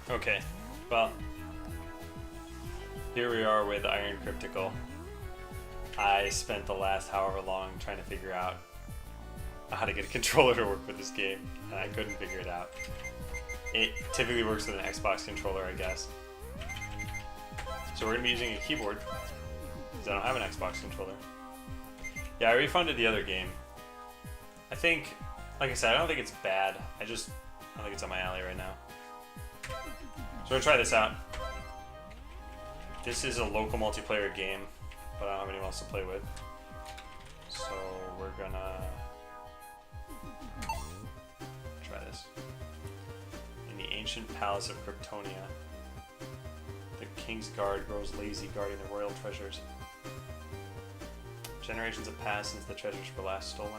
Okay, well, here we are with Iron Crypticle. I spent the last however long trying to figure out how to get a controller to work with this game, and I couldn't figure it out. It typically works with an Xbox controller, I guess. So we're going to be using a keyboard, because I don't have an Xbox controller. Yeah, I refunded the other game. I think, like I said, I don't think it's bad. I don't think it's on my alley right now. So we're going to try this out. This is a local multiplayer game, but I don't have anyone else to play with. So we're gonna try this. In the ancient palace of Kryptonia, the king's guard grows lazy guarding the royal treasures. Generations have passed since the treasures were last stolen.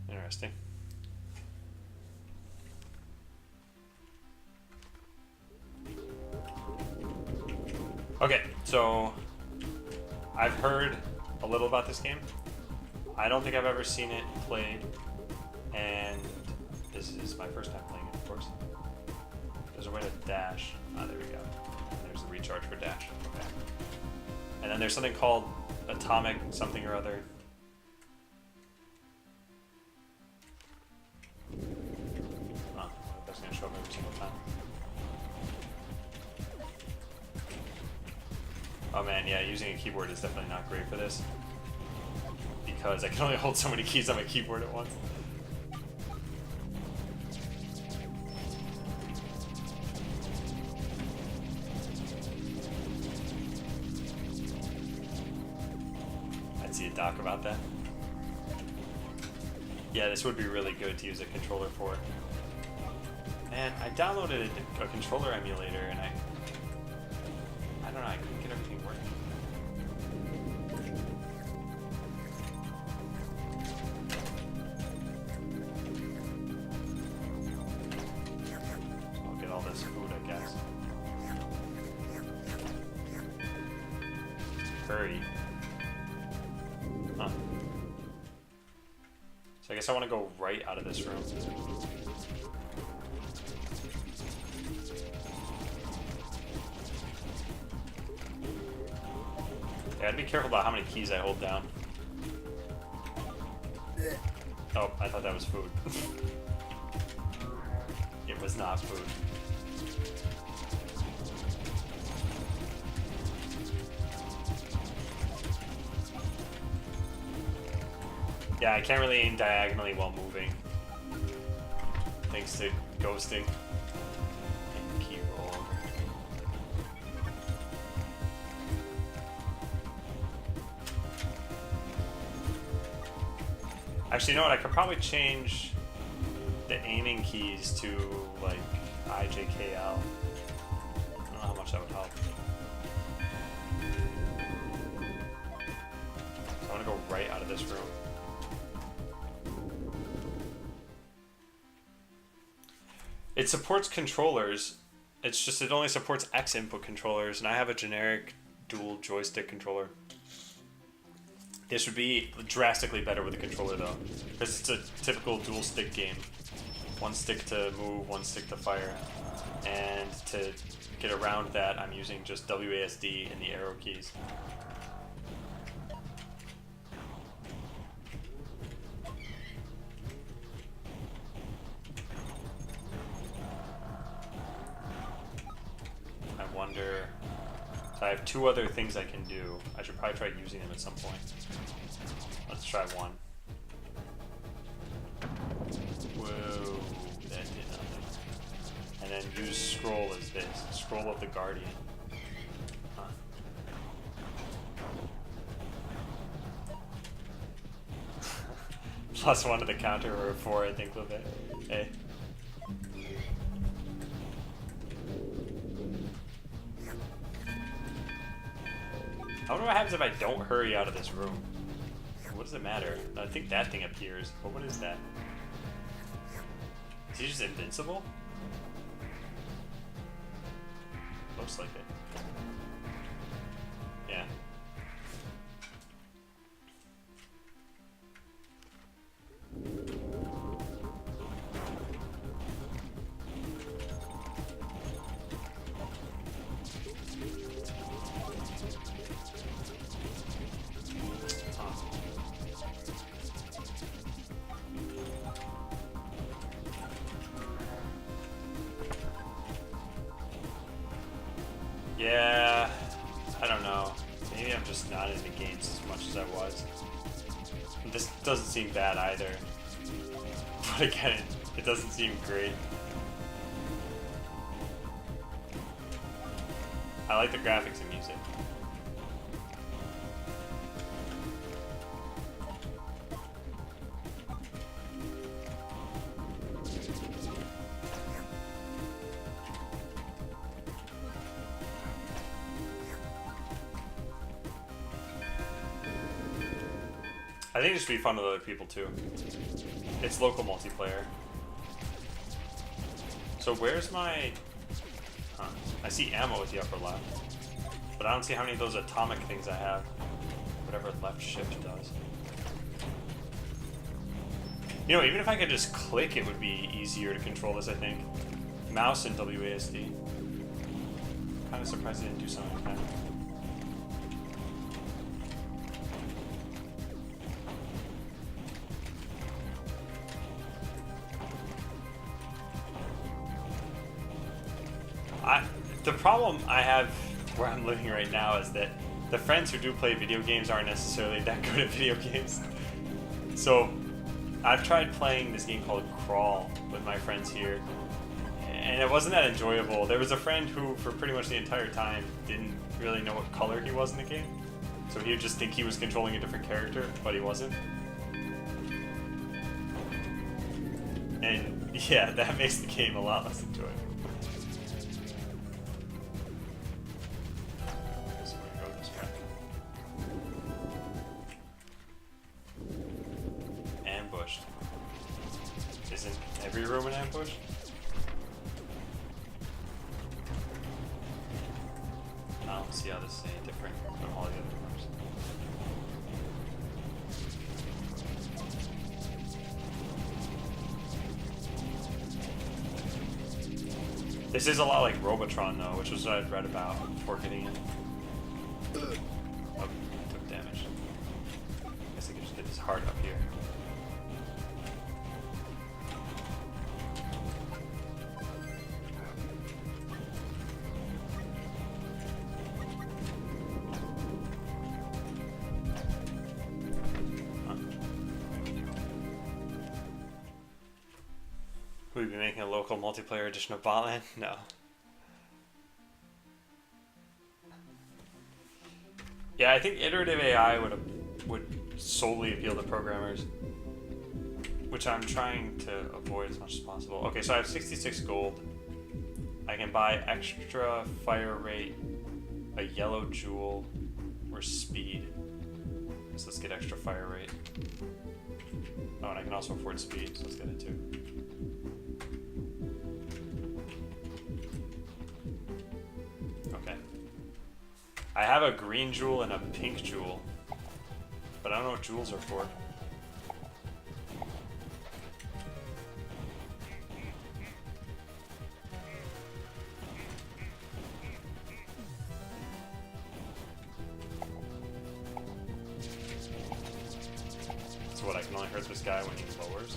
Interesting. Okay, so I've heard a little about this game. I don't think I've ever seen it played, and this is my first time playing it, of course. There's a way to dash. Ah, there we go. There's the recharge for dash. Okay. And then there's something called atomic something or other. Oh, that's going to show up every single time. Oh man, yeah, using a keyboard is definitely not great for this, because I can only hold so many keys on my keyboard at once. I'd see a doc about that. Yeah, this would be really good to use a controller for. And I downloaded a controller emulator, and I don't know, I couldn't get everything working. So I'll get all this food, I guess. Hurry. Huh. So I guess I want to go right out of this room. I gotta be careful about how many keys I hold down. Oh, I thought that was food. It was not food. Yeah, I can't really aim diagonally while moving, thanks to ghosting. Key roll. Actually, you know what? I could probably change the aiming keys to like IJKL. I don't know how much that would help. So I want to go right out of this room. It supports controllers. It's just it only supports X input controllers, and I have a generic dual joystick controller. This would be drastically better with a controller though, because it's a typical dual stick game. One stick to move, one stick to fire. And to get around that, I'm using just WASD and the arrow keys. I wonder... So I have two other things I can do. I should probably try using them at some point. Let's try one. Whoa, that did nothing. And then use scroll as this. Scroll of the Guardian. Huh. +1 to the counter, or 4 I think with it. Hey. I wonder what happens if I don't hurry out of this room. What does it matter? I think that thing appears, but what is that? Is he just invincible? Looks like it. Yeah. Yeah, I don't know. Maybe I'm just not into games as much as I was. This doesn't seem bad either. But again, it doesn't seem great. I like the graphics and music. I think it should be fun with other people too. It's local multiplayer. So where's my... Huh. I see ammo with the upper left. But I don't see how many of those atomic things I have. Whatever left shift does. You know, even if I could just click, it would be easier to control this, I think. Mouse and WASD. Kind of surprised they didn't do something like that. The problem I have where I'm living right now is that the friends who do play video games aren't necessarily that good at video games. So I've tried playing this game called Crawl with my friends here, and it wasn't that enjoyable. There was a friend who, for pretty much the entire time, didn't really know what color he was in the game. So he would just think he was controlling a different character, but he wasn't. And yeah, that makes the game a lot less enjoyable. Isn't every room an ambush? I don't see how this is any different from all the other rooms. This is a lot like Robotron though, which was what I'd read about before getting in. Oh, took damage. I guess I could just hit his heart up here. Would we be making a local multiplayer edition of Botland? No. Yeah, I think iterative AI would solely appeal to programmers, which I'm trying to avoid as much as possible. Okay, so I have 66 gold. I can buy extra fire rate, a yellow jewel, or speed. So let's get extra fire rate. Oh, and I can also afford speed, so let's get it too. Okay. I have a green jewel and a pink jewel, but I don't know what jewels are for. So what, I can only hurt this guy when he lowers?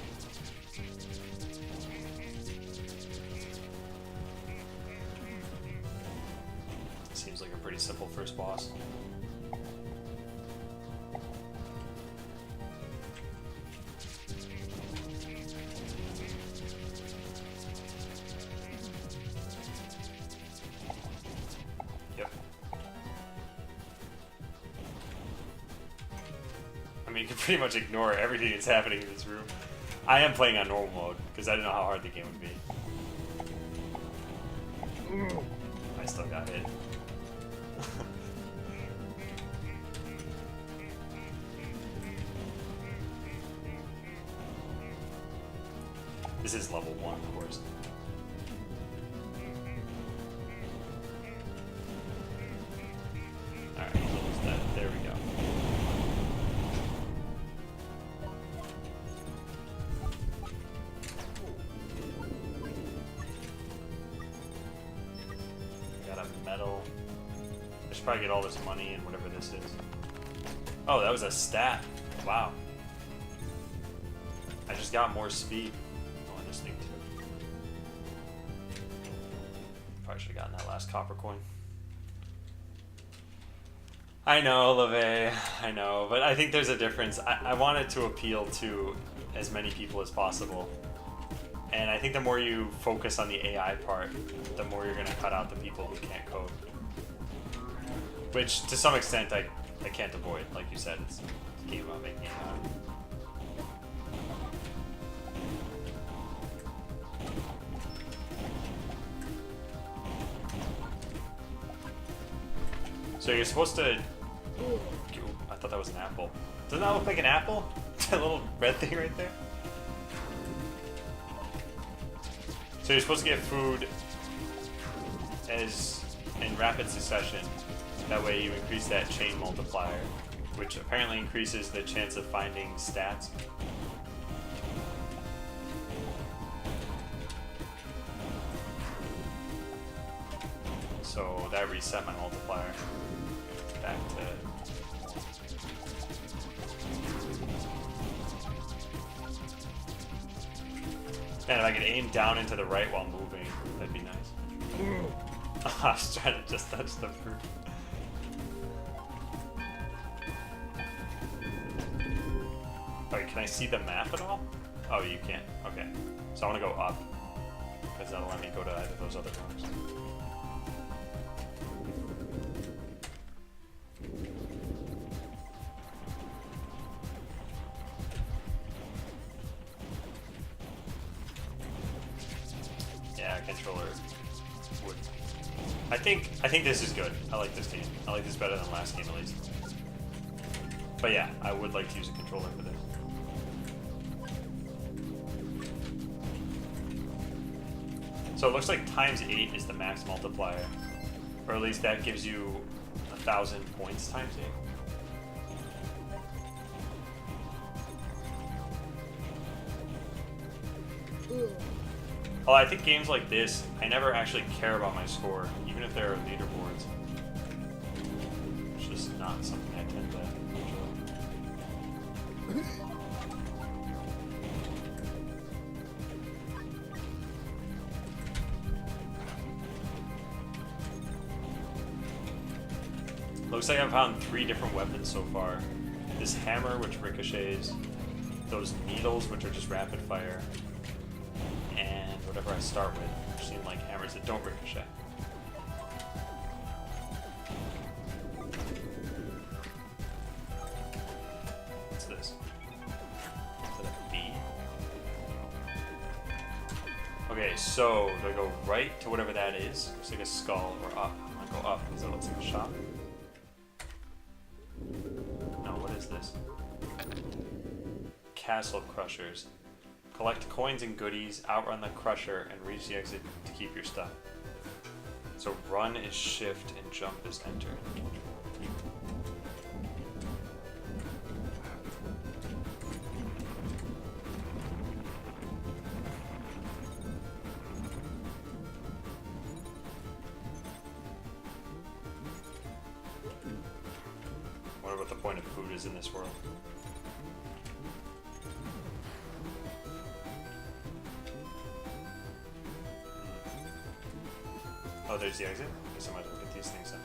Seems like a pretty simple first boss. Yep. I mean, you can pretty much ignore everything that's happening in this room. I am playing on normal mode, because I didn't know how hard the game would be. I still got hit. This is level 1, of course. Alright, close that. There we go. Got a medal. I should probably get all this money and whatever this is. Oh, that was a stat. Wow. I just got more speed. Oh, and this thing too. Probably should have gotten that last copper coin. I know, LeVay. I know, but I think there's a difference. I want it to appeal to as many people as possible. And I think the more you focus on the AI part, the more you're going to cut out the people who can't code. Which, to some extent, I can't avoid. Like you said, it's a game about making it happen. So you're supposed to... Ooh, I thought that was an apple. Doesn't that look like an apple? That little red thing right there? So you're supposed to get food as in rapid succession. That way you increase that chain multiplier, which apparently increases the chance of finding stats. So that reset my multiplier back to... Man, if I could aim down into the right while moving, that'd be nice. I was trying to just touch the fruit. Wait, can I see the map at all? Oh, you can't. Okay. So I want to go up, because that'll let me go to either of those other rooms. Yeah, controller would. I think this is good. I like this game. I like this better than last game at least. But yeah, I would like to use a controller for this. So it looks like ×8 is the max multiplier, or at least that gives you 1,000 points ×8. Well, I think games like this, I never actually care about my score, even if there are leaderboards. It's just not something I tend to enjoy. Looks like I've found 3 different weapons so far. This hammer, which ricochets, those needles, which are just rapid fire, and whatever I start with, which seem like hammers that don't ricochet. What's this? Is that a bee? Okay, so do I go right to whatever that is? Looks like a skull, or up? I'm gonna go up because that looks like a shop. No, what is this? Castle Crushers. Collect coins and goodies, outrun the crusher, and reach the exit to keep your stuff. So run is shift and jump is enter. I wonder what the point of food is in this world. Oh, there's the exit? I guess I might as well get these things then.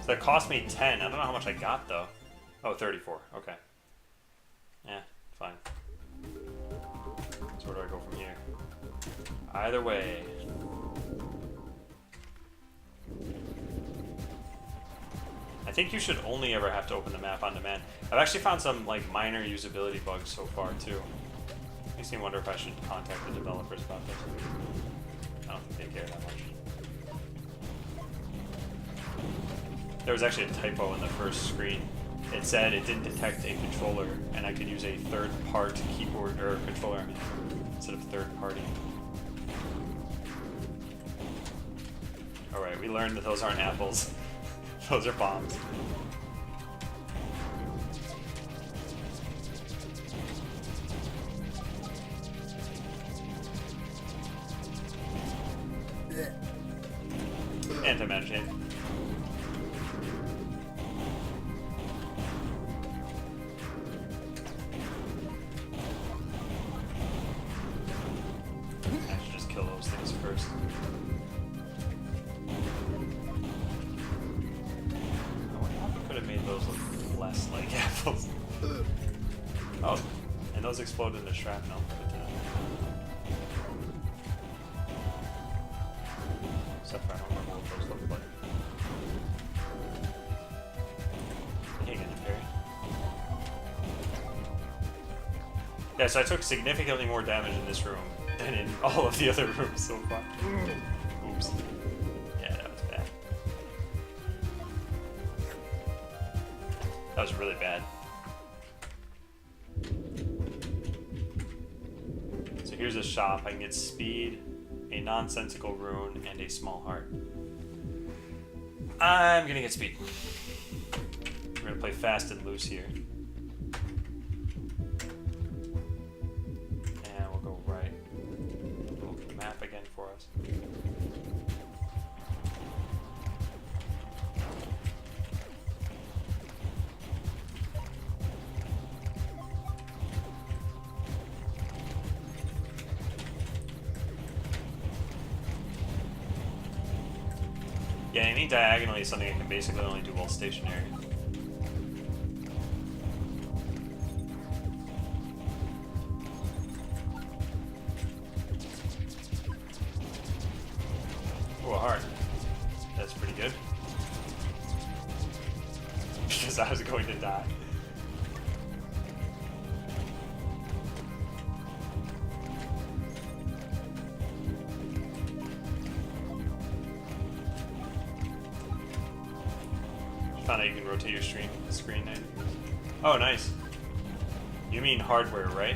So that cost me 10. I don't know how much I got though. Oh, 34. Okay. Yeah, fine. So where do I go from here? Either way. I think you should only ever have to open the map on demand. I've actually found some like minor usability bugs so far too. Makes me wonder if I should contact the developers about this. I don't think they care that much. There was actually a typo in the first screen it said it didn't detect a controller, and I could use a third-part keyboard or controller instead of third-party. All right, we learned that those aren't apples; those are bombs. Anti-magic. I should just kill those things first. Oh, I could have made those look less like apples. Oh, and those explode into shrapnel. Except for I don't remember what those look like. Hang in there, Perry. Yeah, so I took significantly more damage in this room than in all of the other rooms so far. Oops. Yeah, that was bad. That was really bad. So here's a shop. I can get speed, a nonsensical rune, and a small heart. I'm gonna get speed. We're gonna play fast and loose here. And we'll go right. We'll open the map again for us. Yeah, any diagonally is something I can basically only do while stationary. Oh, a heart. That's pretty good. Because I was going to die. Found out you can rotate your screen there. Oh, nice. You mean hardware, right?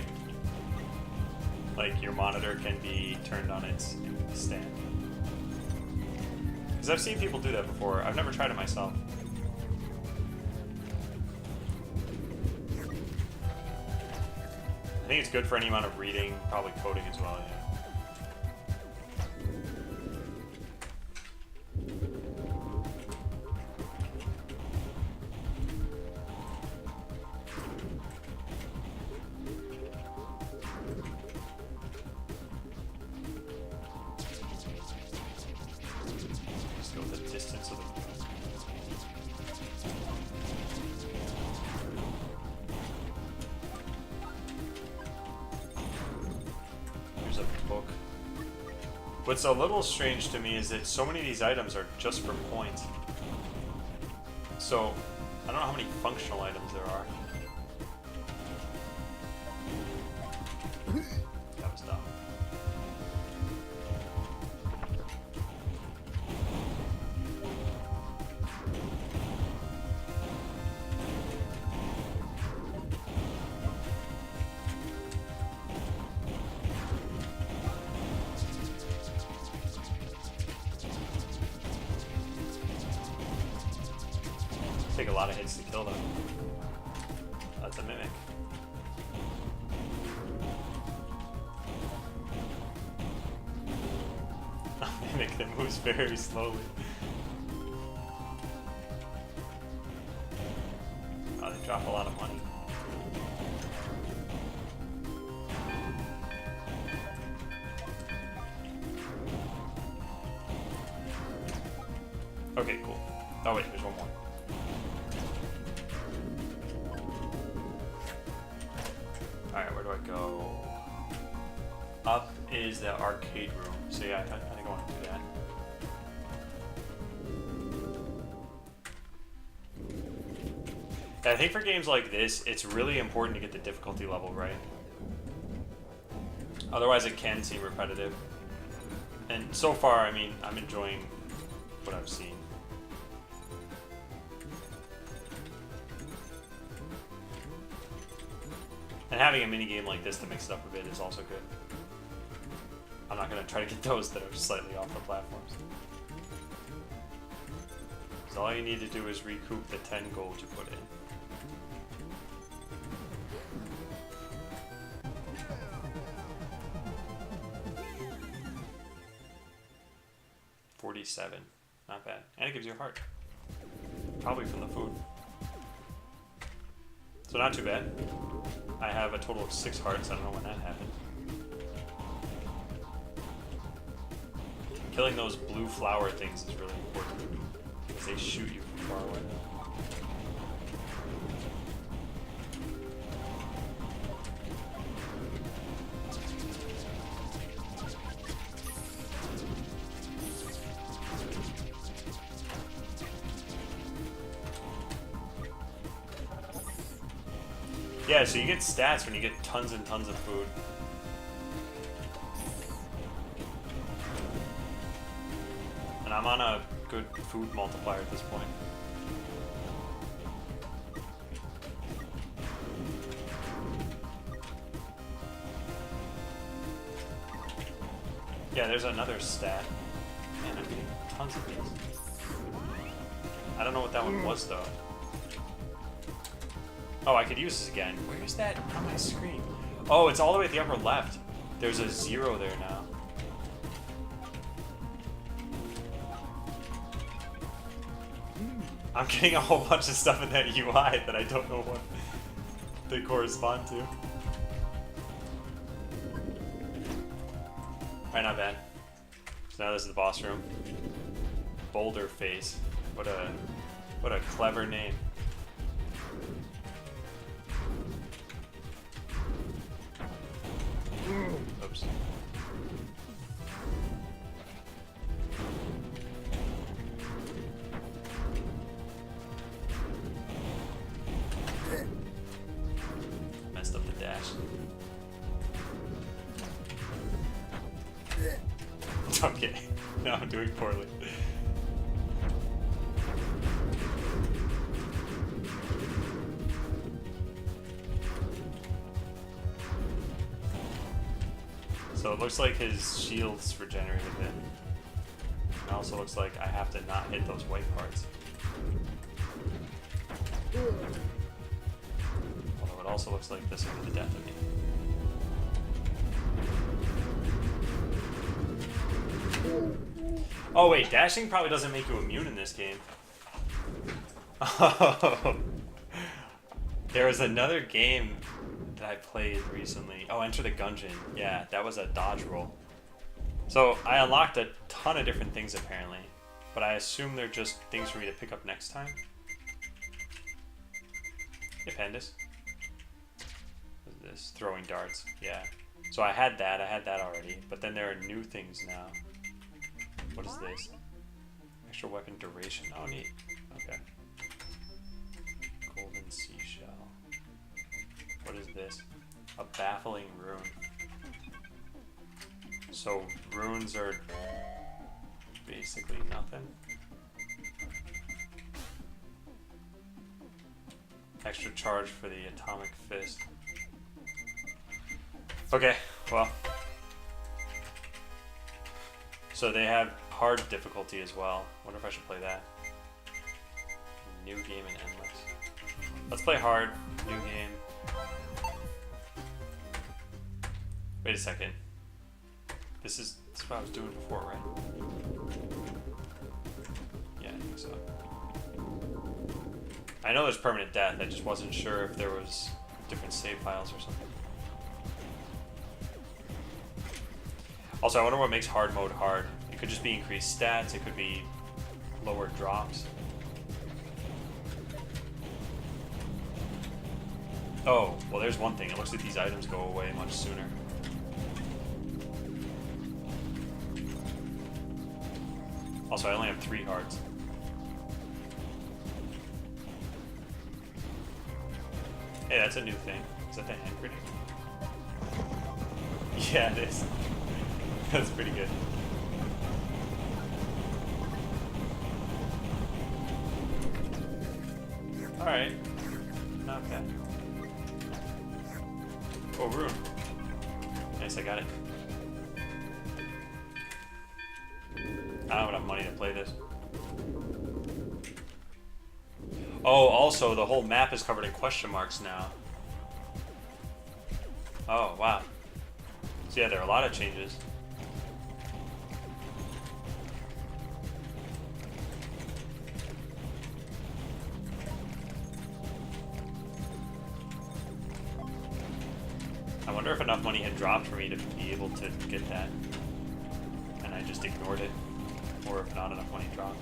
Like your monitor can be turned on its stand. Because I've seen people do that before. I've never tried it myself. I think it's good for any amount of reading, probably coding as well, yeah. What's a little strange to me is that so many of these items are just for points. So, I don't know how many functional items there are. That was dumb. Take a lot of hits to kill them. That's a mimic. A mimic that moves very slowly. Oh, they drop a lot of money. Okay, cool. Oh wait, there's one more. Alright, where do I go? Up is the arcade room. So yeah, I think I want to do that. I think for games like this, it's really important to get the difficulty level right. Otherwise it can seem repetitive. And so far, I mean, I'm enjoying what I've seen. And having a mini game like this to mix it up a bit is also good. I'm not gonna try to get those that are slightly off the platforms. So all you need to do is recoup the 10 gold you put in. $47, not bad. And it gives you a heart. Probably from the food. So not too bad. I have a total of 6 hearts, I don't know when that happened. Killing those blue flower things is really important, because they shoot you from far away. Yeah, so you get stats when you get tons and tons of food. And I'm on a good food multiplier at this point. Yeah, there's another stat. Man, I'm getting tons of these. I don't know what that one was, though. Oh, I could use this again. Where is that on my screen? Oh, it's all the way at the upper left. There's a 0 there now. I'm getting a whole bunch of stuff in that UI that I don't know what they correspond to. Alright, not bad. So now this is the boss room. Boulder Face. What a clever name. Oops. Messed up the dash. Okay, now I'm doing poorly. So it looks like his shield's regenerated a bit. It also looks like I have to not hit those white parts. Although it also looks like this will be the death of me. Oh wait, dashing probably doesn't make you immune in this game. Oh. There was another game that I played recently. Oh, Enter the Gungeon. Yeah, that was a dodge roll. So I unlocked a ton of different things apparently, but I assume they're just things for me to pick up next time. Hey, Pandus. What is this? Throwing darts. Yeah. So I had that already, but then there are new things now. What is this? Extra weapon duration. Oh, neat. Okay. Golden seashell. What is this? A baffling rune. So runes are basically nothing. Extra charge for the atomic fist. Okay, well. So they have hard difficulty as well. Wonder if I should play that. New game and endless. Let's play hard. New game. Wait a second. This is what I was doing before, right? Yeah, I think so. I know there's permanent death. I just wasn't sure if there was different save files or something. Also, I wonder what makes hard mode hard. It could just be increased stats. It could be lower drops. Oh, well there's one thing. It looks like these items go away much sooner. Also, I only have 3 hearts. Hey, that's a new thing. Is that the hand grenade? Yeah, it is. That's pretty good. Alright. Not bad. Oh, rune. Nice, I got it. I don't have enough money to play this. Oh, also, the whole map is covered in question marks now. Oh, wow. So yeah, there are a lot of changes. I wonder if enough money had dropped for me to be able to get that. And I just ignored it. Or if not enough money dropped.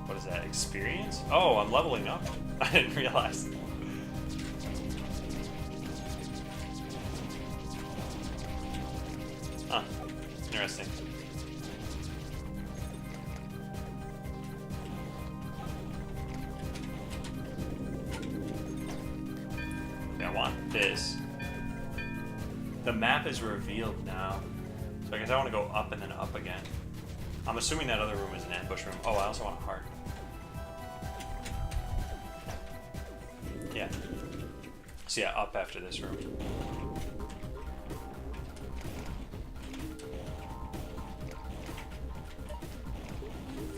What is that? Experience? Oh, I'm leveling up. I didn't realize. Huh. Interesting. Okay, I want this. The map is revealed now. So I guess I want to go up and then up again. I'm assuming that other room is an ambush room. Oh, I also want a heart. Yeah. So yeah, up after this room.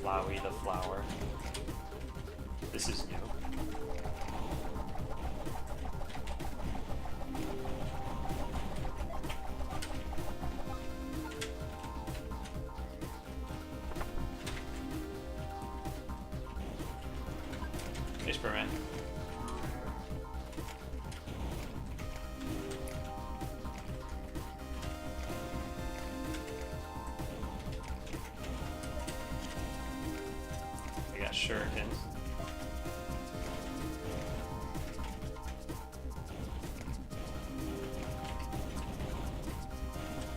Flowey the flower. This is new. Hey, Superman. I got shurikens.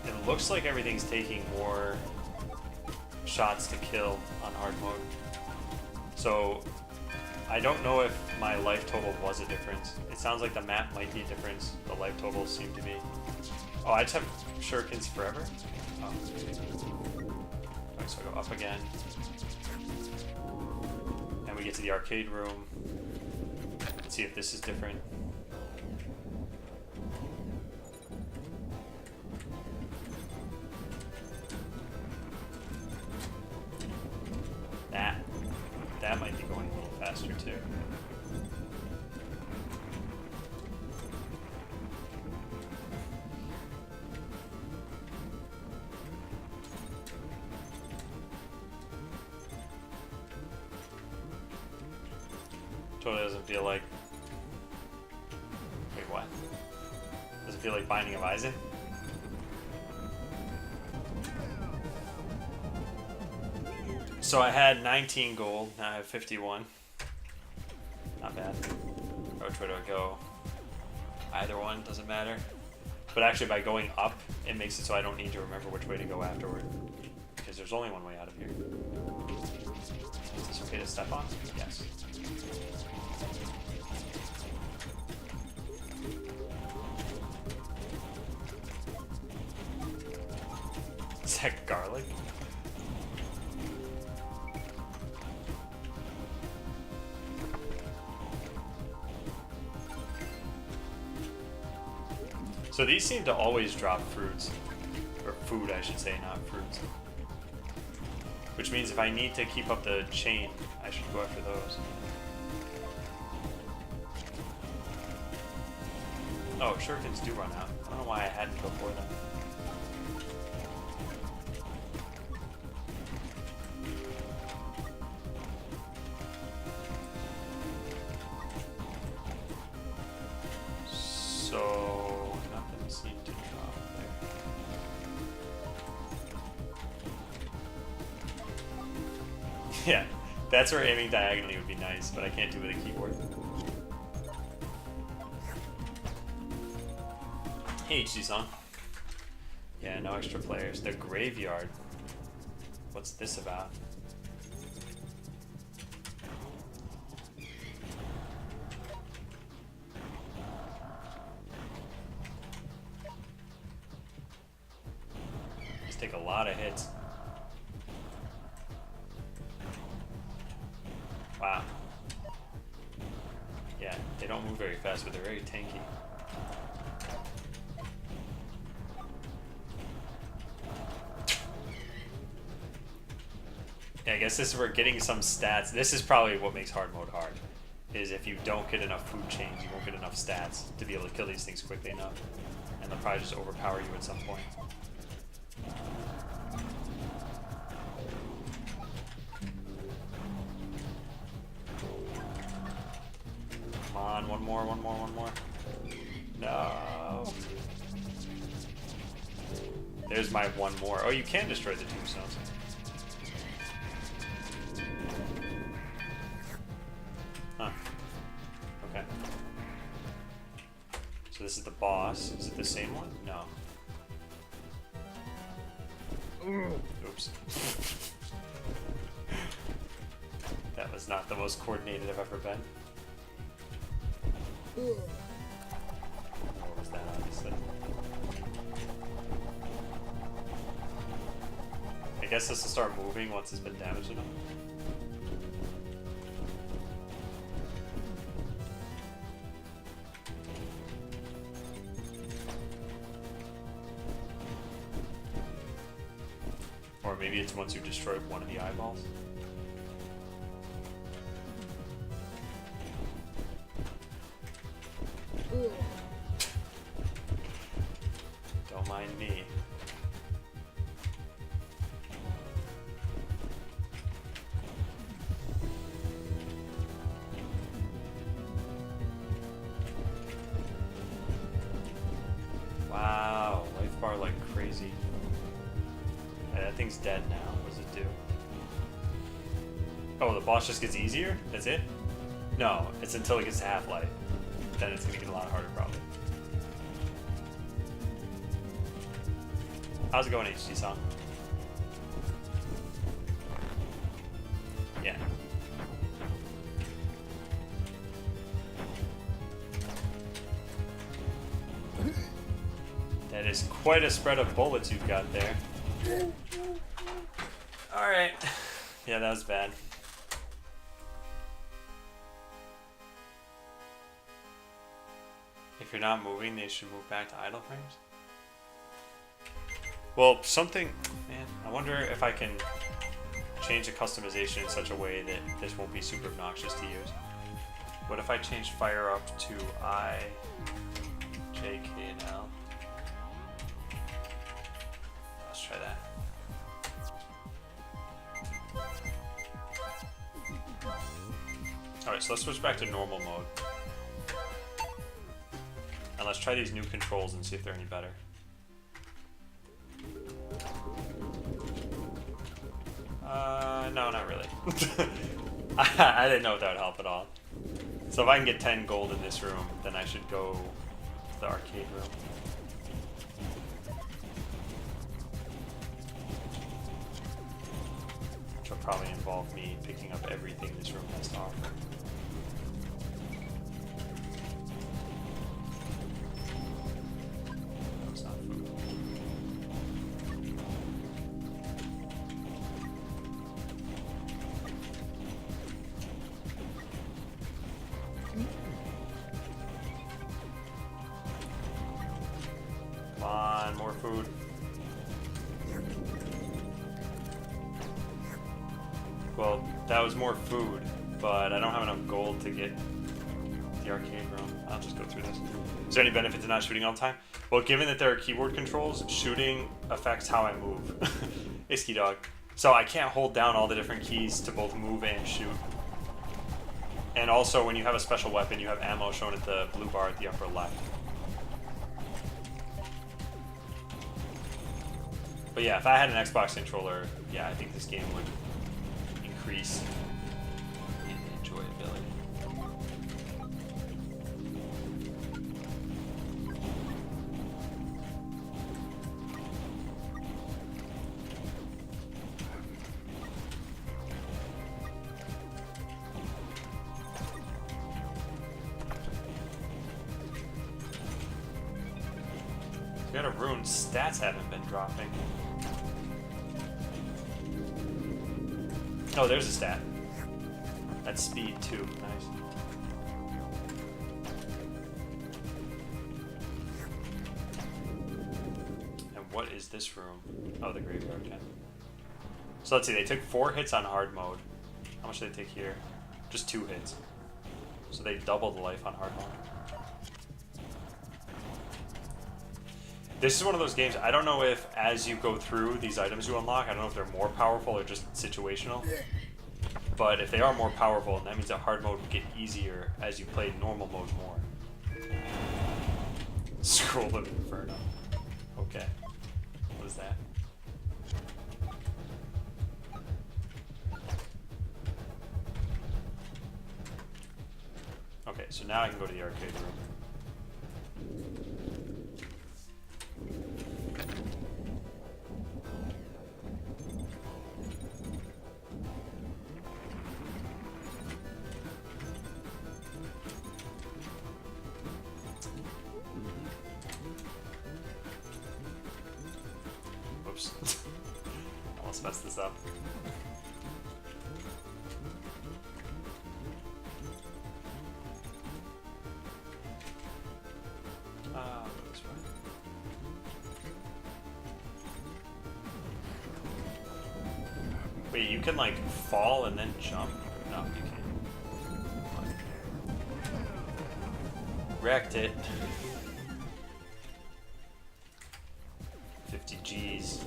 It looks like everything's taking more shots to kill on hard mode. So I don't know if my life total was a difference. It sounds like the map might be a difference. The life totals seem to be. Oh, I just have shurikens forever? Oh. Okay, so I go up again. And we get to the arcade room. Let's see if this is different. That might be going a little faster too. Totally doesn't feel like... Wait, what? Does it feel like Binding of Isaac? So I had 19 gold, now I have 51. Not bad. Which way do I go? Either one, doesn't matter. But actually by going up, it makes it so I don't need to remember which way to go afterward. Because there's only one way out of here. Is this okay to step on? Yes. Is that garlic? So these seem to always drop fruits. Or food, I should say, not fruits. Which means if I need to keep up the chain, I should go after those. Oh, shurikens do run out. I don't know why I hadn't before them. So nothing seemed to drop there. Yeah, that's where aiming diagonally would be nice, but I can't do it with a keyboard. Hey, HC-song. Yeah, no extra players. The graveyard. What's this about? take a lot of hits. Wow. Yeah, they don't move very fast, but they're very tanky. Yeah, I guess this is where getting some stats. This is probably what makes hard mode hard. Is if you don't get enough food chains, you won't get enough stats to be able to kill these things quickly enough. And they'll probably just overpower you at some point. Come on, one more. No. There's my one more. Oh, you can destroy the tombstones. Huh. Okay. So this is the boss. Is it the same one? No. Oops. That was not the most coordinated I've ever been. What was that, obviously? I guess this will start moving once it's been damaged enough. Or maybe it's once you destroyed one of the eyeballs. Don't mind me. Wow, life bar like crazy. That thing's dead now. What does it do? Oh, the boss just gets easier? That's it? No, it's until it gets to half-life. Then it's gonna get a lot harder, probably. How's it going, HD Song? Yeah. That is quite a spread of bullets you've got there. Alright. Yeah, that was bad. If you're not moving, they should move back to idle frames. Well, something... Man, I wonder if I can change the customization in such a way that this won't be super obnoxious to use. What if I change fire up to I, J, K, and L? Let's try that. Alright, so let's switch back to normal mode. And let's try these new controls and see if they're any better. No, not really. I didn't know if that would help at all. So if I can get 10 gold in this room, then I should go to the arcade room. Which will probably involve me picking up everything this room has to offer. Food. Well, that was more food, but I don't have enough gold to get the arcade room. I'll just go through this. Is there any benefit to not shooting all the time? Well, given that there are keyboard controls, shooting affects how I move. Isky dog. So I can't hold down all the different keys to both move and shoot. And also, when you have a special weapon, you have ammo shown at the blue bar at the upper left. But yeah, if I had an Xbox controller, yeah, I think this game would increase in enjoyability. You gotta ruin stats haven't been dropping. Oh, there's a stat. That's speed too. Nice. And what is this room? Oh, the graveyard. Okay. So let's see. They took 4 hits on hard mode. How much did they take here? Just 2 hits. So they doubled the life on hard mode. This is one of those games, I don't know if as you go through these items you unlock, I don't know if they're more powerful or just situational. But if they are more powerful, that means that hard mode would get easier as you play normal mode more. Scroll of Inferno. Okay. What is that? Okay, so now I can go to the arcade room. Whoops. Almost messed this up. This way. Wait, you can like fall and then jump? No, you can't. Wrecked it. 50 G's.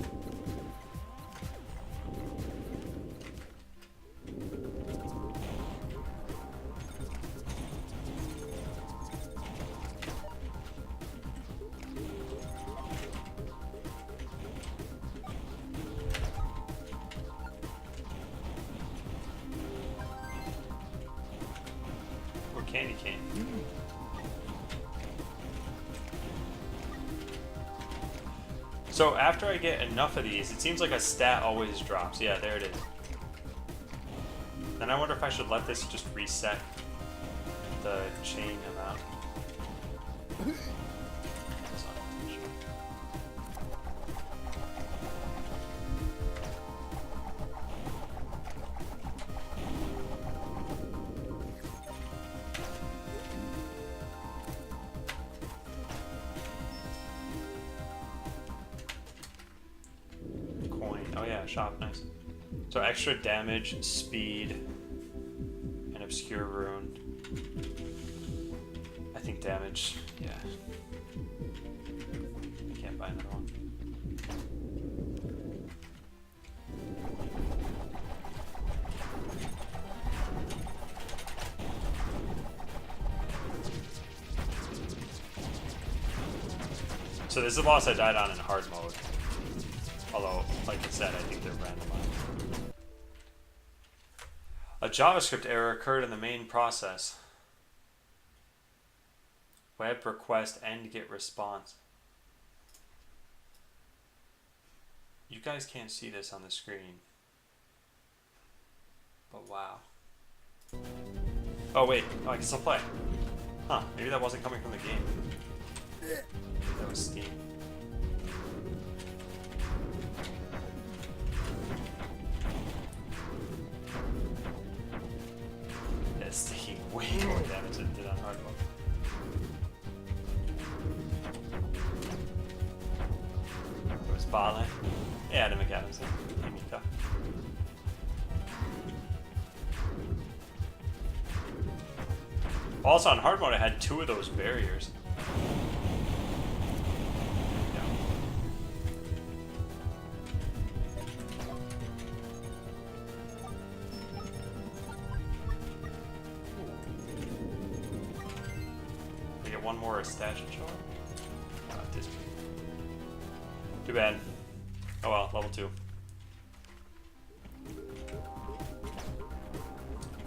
Or candy cane. So after I get enough of these, it seems like a stat always drops. Yeah, there it is. Then I wonder if I should let this just reset the chain amount. Oh yeah, shop, nice. So extra damage, speed, and obscure rune. I think damage, yeah. I can't buy another one. So this is a boss I died on in hard mode. Although, like I said, I think they're randomized. A JavaScript error occurred in the main process. Web request and get response. You guys can't see this on the screen. But wow. Oh wait, oh, I can still play. Huh, maybe that wasn't coming from the game. That was Steam. Yeah, it's taking way more damage than it did on hard mode. It was Bala. Yeah, Adam McAdams. Hey, Mika. Also on hard mode I had 2 of those barriers. One more stash and show up. Too bad. Oh well, level 2.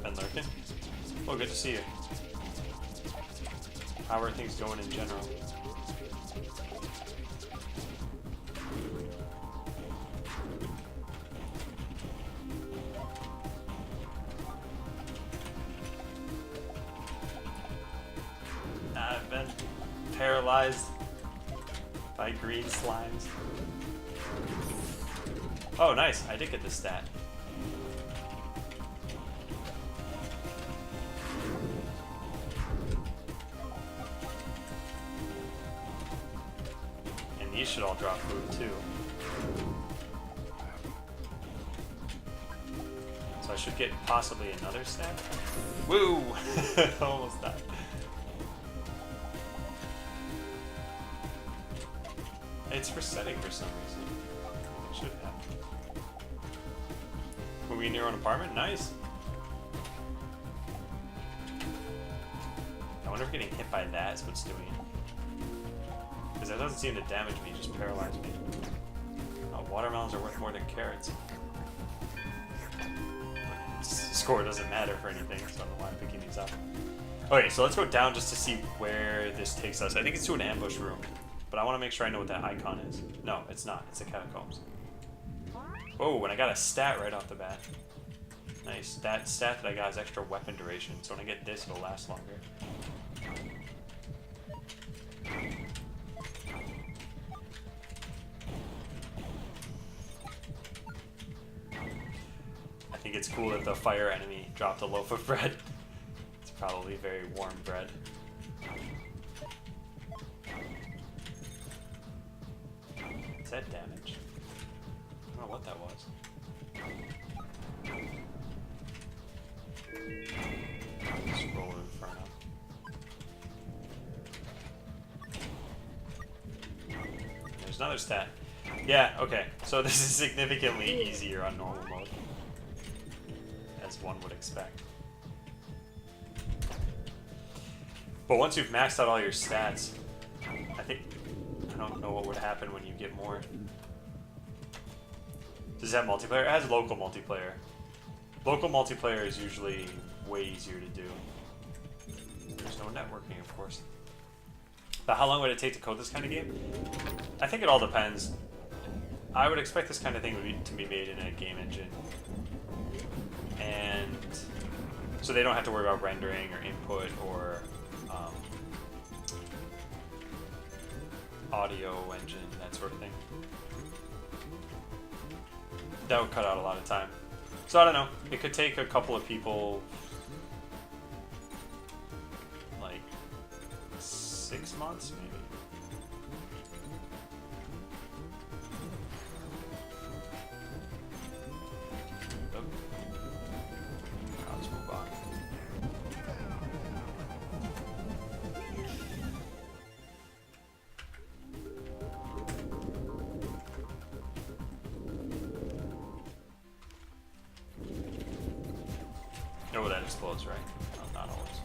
Been lurking? Oh, good to see you. How are things going in general? I've been paralyzed by green slimes. Oh, nice. I did get this stat. these should all drop food too. So I should get possibly another stack. Woo! Almost died. It's resetting for some reason. It should have. Moving in your own apartment? Nice. I wonder if getting hit by that is what's doing it. Because that doesn't seem to damage me, just paralyze me. Oh, watermelons are worth more than carrots. Score doesn't matter for anything, so I don't know why I'm picking these up. Okay, so let's go down just to see where this takes us. I think it's to an ambush room, but I want to make sure I know what that icon is. No, it's not. It's the catacombs. Oh, and I got a stat right off the bat. Nice. That stat that I got is extra weapon duration, so when I get this, it'll last longer. I think it's cool that the fire enemy dropped a loaf of bread. It's probably very warm bread. Is that damage? I don't know what that was. Scroll Inferno. There's another stat. Yeah, okay. So this is significantly easier on normal mode, as one would expect. But once you've maxed out all your stats, I don't know what would happen when you get more. Does it have multiplayer? It has local multiplayer. Local multiplayer is usually way easier to do. There's no networking, of course. But how long would it take to code this kind of game? I think it all depends. I would expect this kind of thing to be made in a game engine. And so they don't have to worry about rendering or input or audio engine, that sort of thing. That would cut out a lot of time. So I don't know. It could take a couple of people like 6 months, maybe. Oh. I'll just move on. Oh, that explodes, right? No, not always.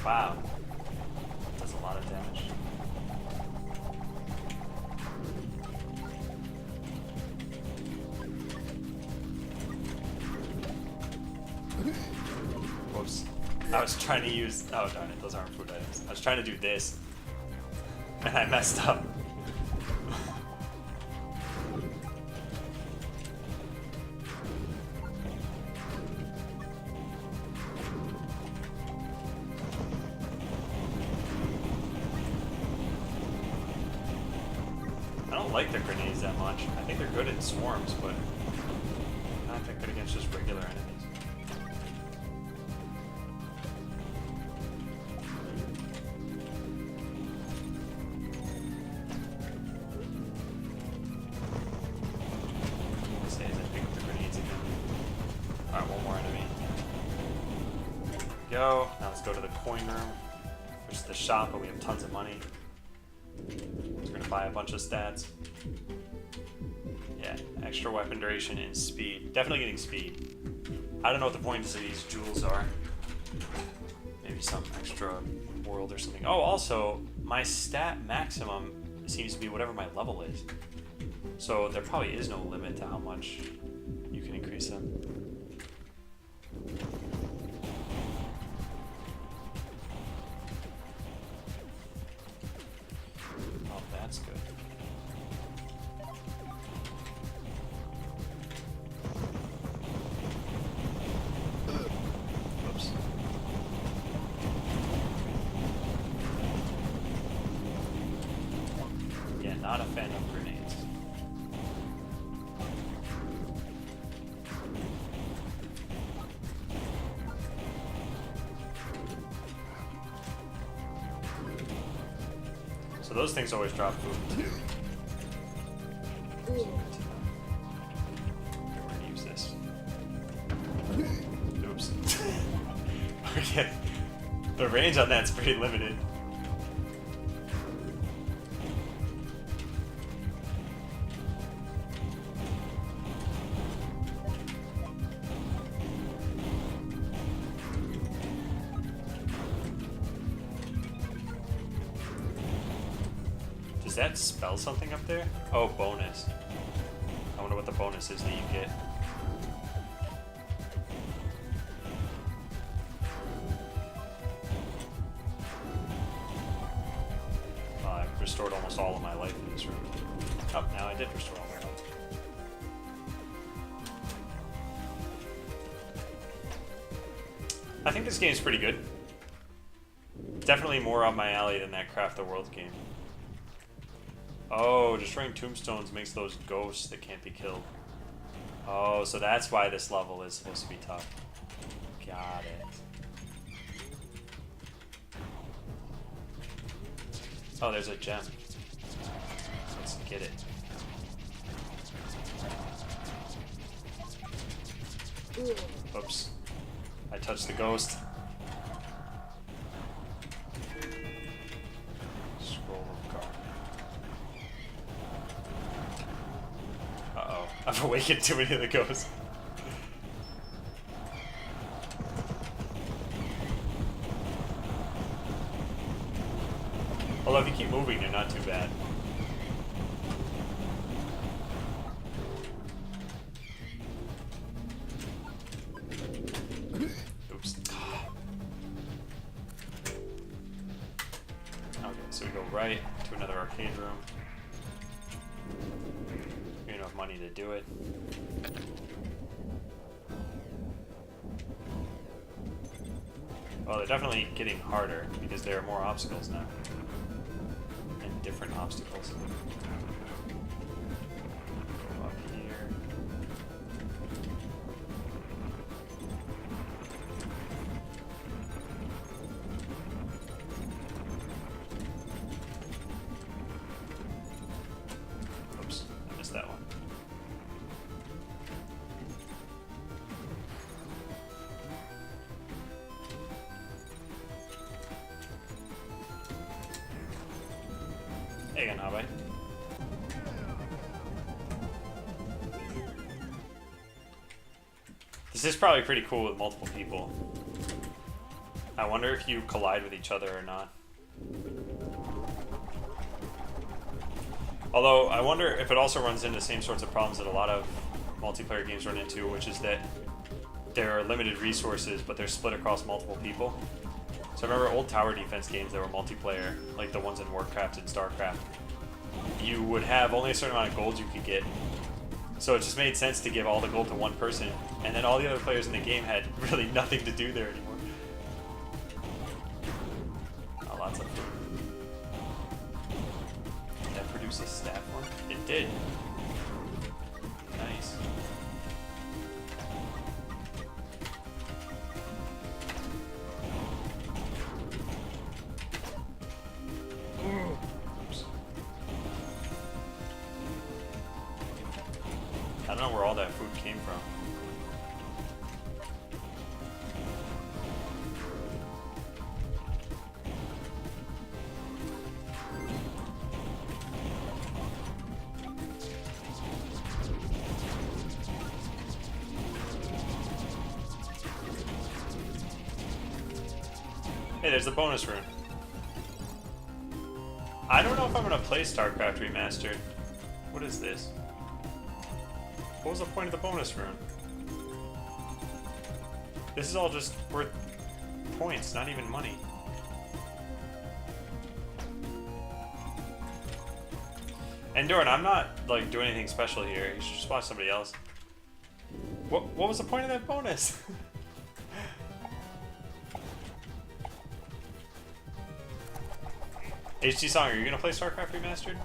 Wow. That's a lot of damage. Whoops. I was trying to use... Oh, darn it. Those aren't food items. I was trying to do this. And I messed up. I don't like the grenades that much. I think they're good in swarms, but not that good against just regular enemies. Go. Now let's go to the coin room, which is the shop, but we have tons of money. We're gonna buy a bunch of stats. Yeah, extra weapon duration and speed. Definitely getting speed. I don't know what the point of these jewels are. Maybe some extra world or something. Oh, also, my stat maximum seems to be whatever my level is. So there probably is no limit to how much you can increase them. That's good. Oops. Yeah, not a fan of grenades. So those things always drop food too. We're gonna use this. Oops. Okay. The range on that's pretty limited. Does that spell something up there? Oh, bonus. I wonder what the bonus is that you get. I've restored almost all of my life in this room. Oh, now I did restore all my life. I think this game's pretty good. Definitely more up my alley than that Craft the World game. Oh, destroying tombstones makes those ghosts that can't be killed. Oh, so that's why this level is supposed to be tough. Got it. Oh, there's a gem. Let's get it. Oops. I touched the ghost. Scroll of Garden. Uh-oh. I've awakened too many of the ghosts. Although if you keep moving, they're not too bad. Oops. Okay, so we go right to another arcade room. Enough money to do it. Well, they're definitely getting harder because there are more obstacles now. And different obstacles. Go up here. Oops, I missed that one. Hey, Ganabe. This is probably pretty cool with multiple people. I wonder if you collide with each other or not. Although, I wonder if it also runs into the same sorts of problems that a lot of multiplayer games run into, which is that there are limited resources, but they're split across multiple people. So I remember old tower defense games that were multiplayer, like the ones in Warcraft and Starcraft. You would have only a certain amount of gold you could get. So it just made sense to give all the gold to one person, and then all the other players in the game had really nothing to do there anymore. Oh, lots of food. Did that produce a staff one? It did. Nice. Oops. I don't know where all that food came from. Hey, there's the bonus rune. I don't know if I'm gonna play StarCraft Remastered. What is this? What was the point of the bonus rune? This is all just worth points, not even money. And Doran, I'm not like doing anything special here. You should just watch somebody else. What was the point of that bonus? HT Song, are you gonna play StarCraft Remastered?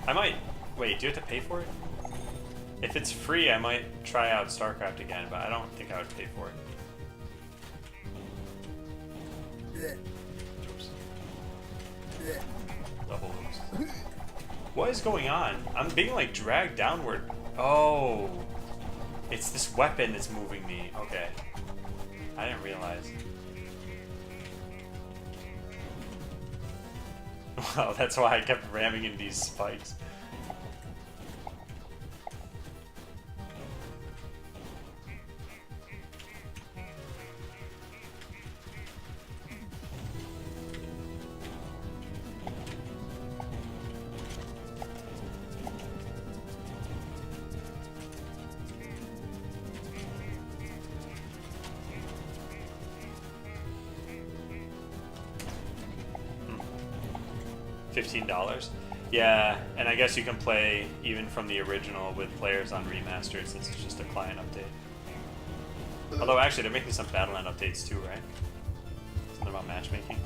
I might. Wait, do you have to pay for it? If it's free, I might try out StarCraft again, but I don't think I would pay for it. Double oops. What is going on? I'm being like dragged downward. Oh. It's this weapon that's moving me. Okay. I didn't realize. Wow, that's why I kept ramming in these spikes. $15? Yeah, and I guess you can play even from the original with players on remastered since it's just a client update. Although actually they're making some Battlenet updates too, right? Something about matchmaking.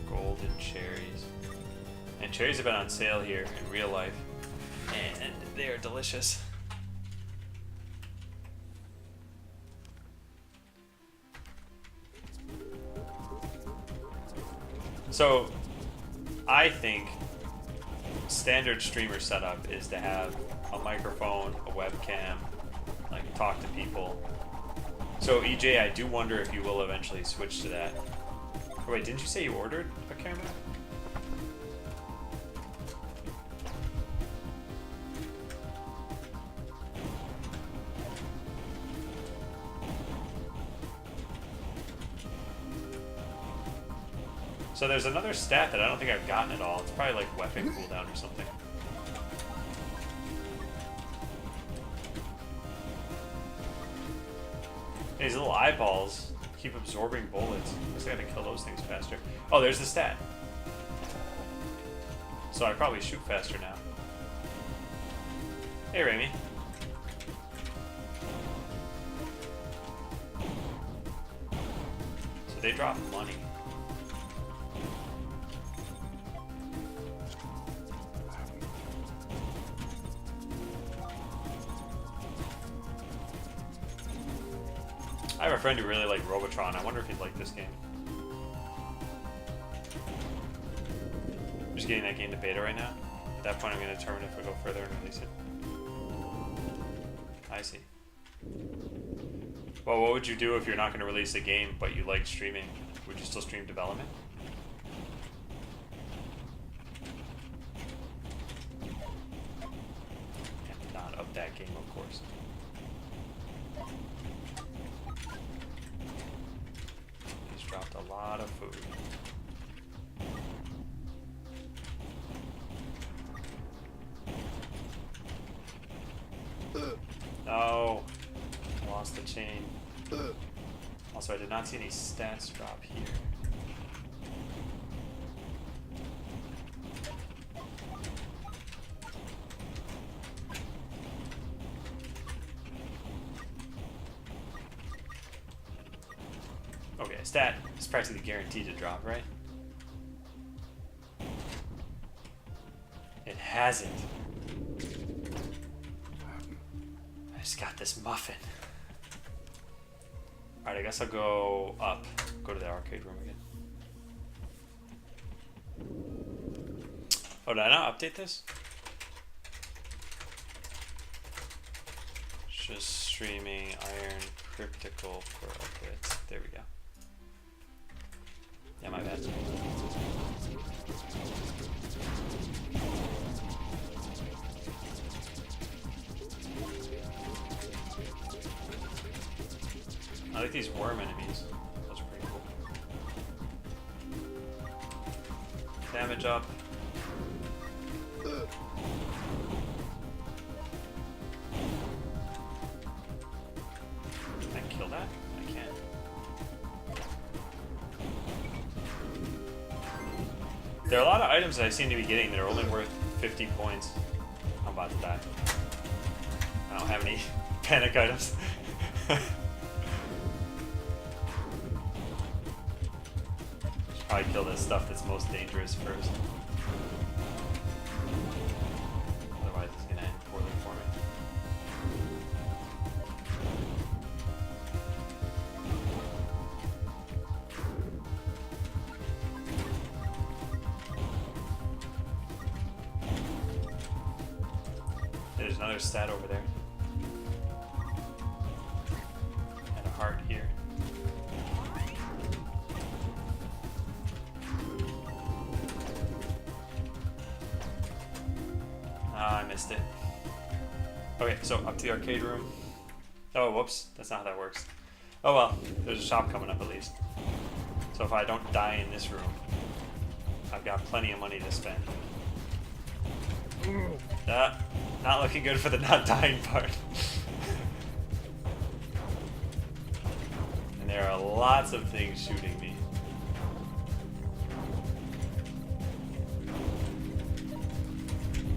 Golden cherries. And cherries have been on sale here in real life, and they are delicious. So, I think standard streamer setup is to have a microphone, a webcam, like talk to people. So EJ, I do wonder if you will eventually switch to that. Oh, wait, didn't you say you ordered a camera? So there's another stat that I don't think I've gotten at all. It's probably like weapon cooldown or something. These little eyeballs keep absorbing bullets. I guess I gotta kill those things faster. Oh, there's the stat. So I probably shoot faster now. Hey, Raimi. So they drop money. I have a friend who really liked Robotron. I wonder if he'd like this game. I'm just getting that game to beta right now. At that point, I'm going to determine if we go further and release it. I see. Well, what would you do if you're not going to release a game, but you like streaming? Would you still stream development? And not of that game, of course. Dropped a lot of food. No. I lost the chain. Also, I did not see any stats drop here. Okay, stat is practically guaranteed to drop, right? It hasn't. I just got this muffin. Alright, I guess I'll go up. Go to the arcade room again. Oh, did I not update this? Just streaming Iron Crypticle for a bit. There we go. Yeah, my bad. I like these worm enemies. Those are pretty cool. Damage up. Can I kill that? I can't. There are a lot of items that I seem to be getting that are only worth 50 points. I'm about to die. I don't have any panic items. Should probably kill this stuff that's most dangerous first. there's another stat over there. And a heart here. Ah, I missed it. Okay, so up to the arcade room. Oh, whoops. That's not how that works. Oh well, there's a shop coming up at least. So if I don't die in this room, I've got plenty of money to spend. Not looking good for the not dying part. And there are lots of things shooting me.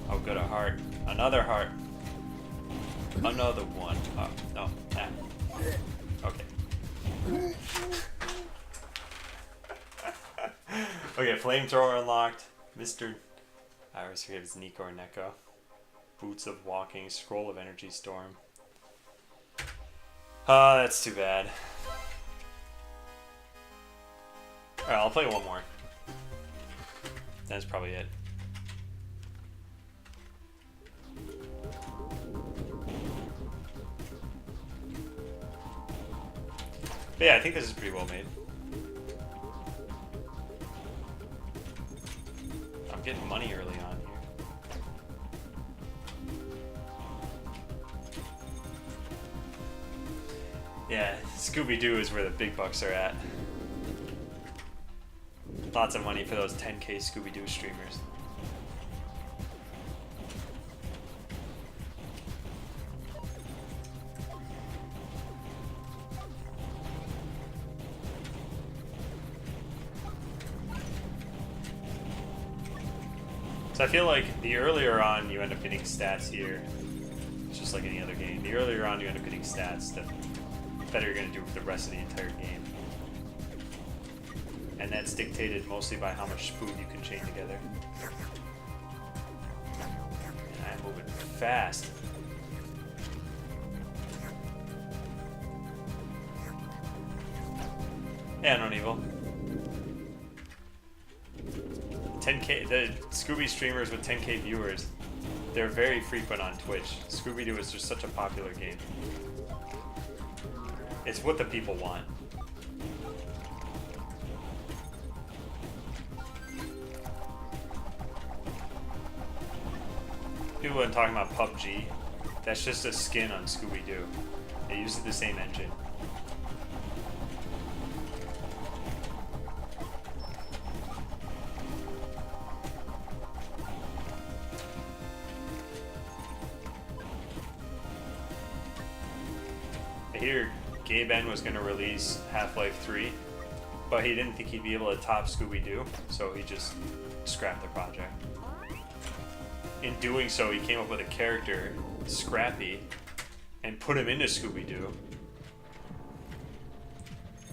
Oh, good, a heart. Another heart. Another one. Oh, no. Ah. Okay. Okay, flamethrower unlocked. Mr. I always forget if it's Nico or Neko. Boots of walking. Scroll of energy storm. Oh, that's too bad. Alright, I'll play one more. That's probably it. But yeah, I think this is pretty well made. I'm getting money early on here. Yeah, Scooby-Doo is where the big bucks are at. Lots of money for those 10K Scooby-Doo streamers. So I feel like the earlier on you end up getting stats here, it's just like any other game. The earlier on you end up getting stats, the better you're going to do with the rest of the entire game. And that's dictated mostly by how much food you can chain together. And I'm moving fast. Yeah, no evil. 10K, the Scooby streamers with 10K viewers, they're very frequent on Twitch. Scooby-Doo is just such a popular game. It's what the people want. People have been talking about PUBG. That's just a skin on Scooby-Doo. They use the same engine. I hear Gabe N was going to release Half-Life 3, but he didn't think he'd be able to top Scooby-Doo, so he just scrapped the project. In doing so, he came up with a character, Scrappy, and put him into Scooby-Doo.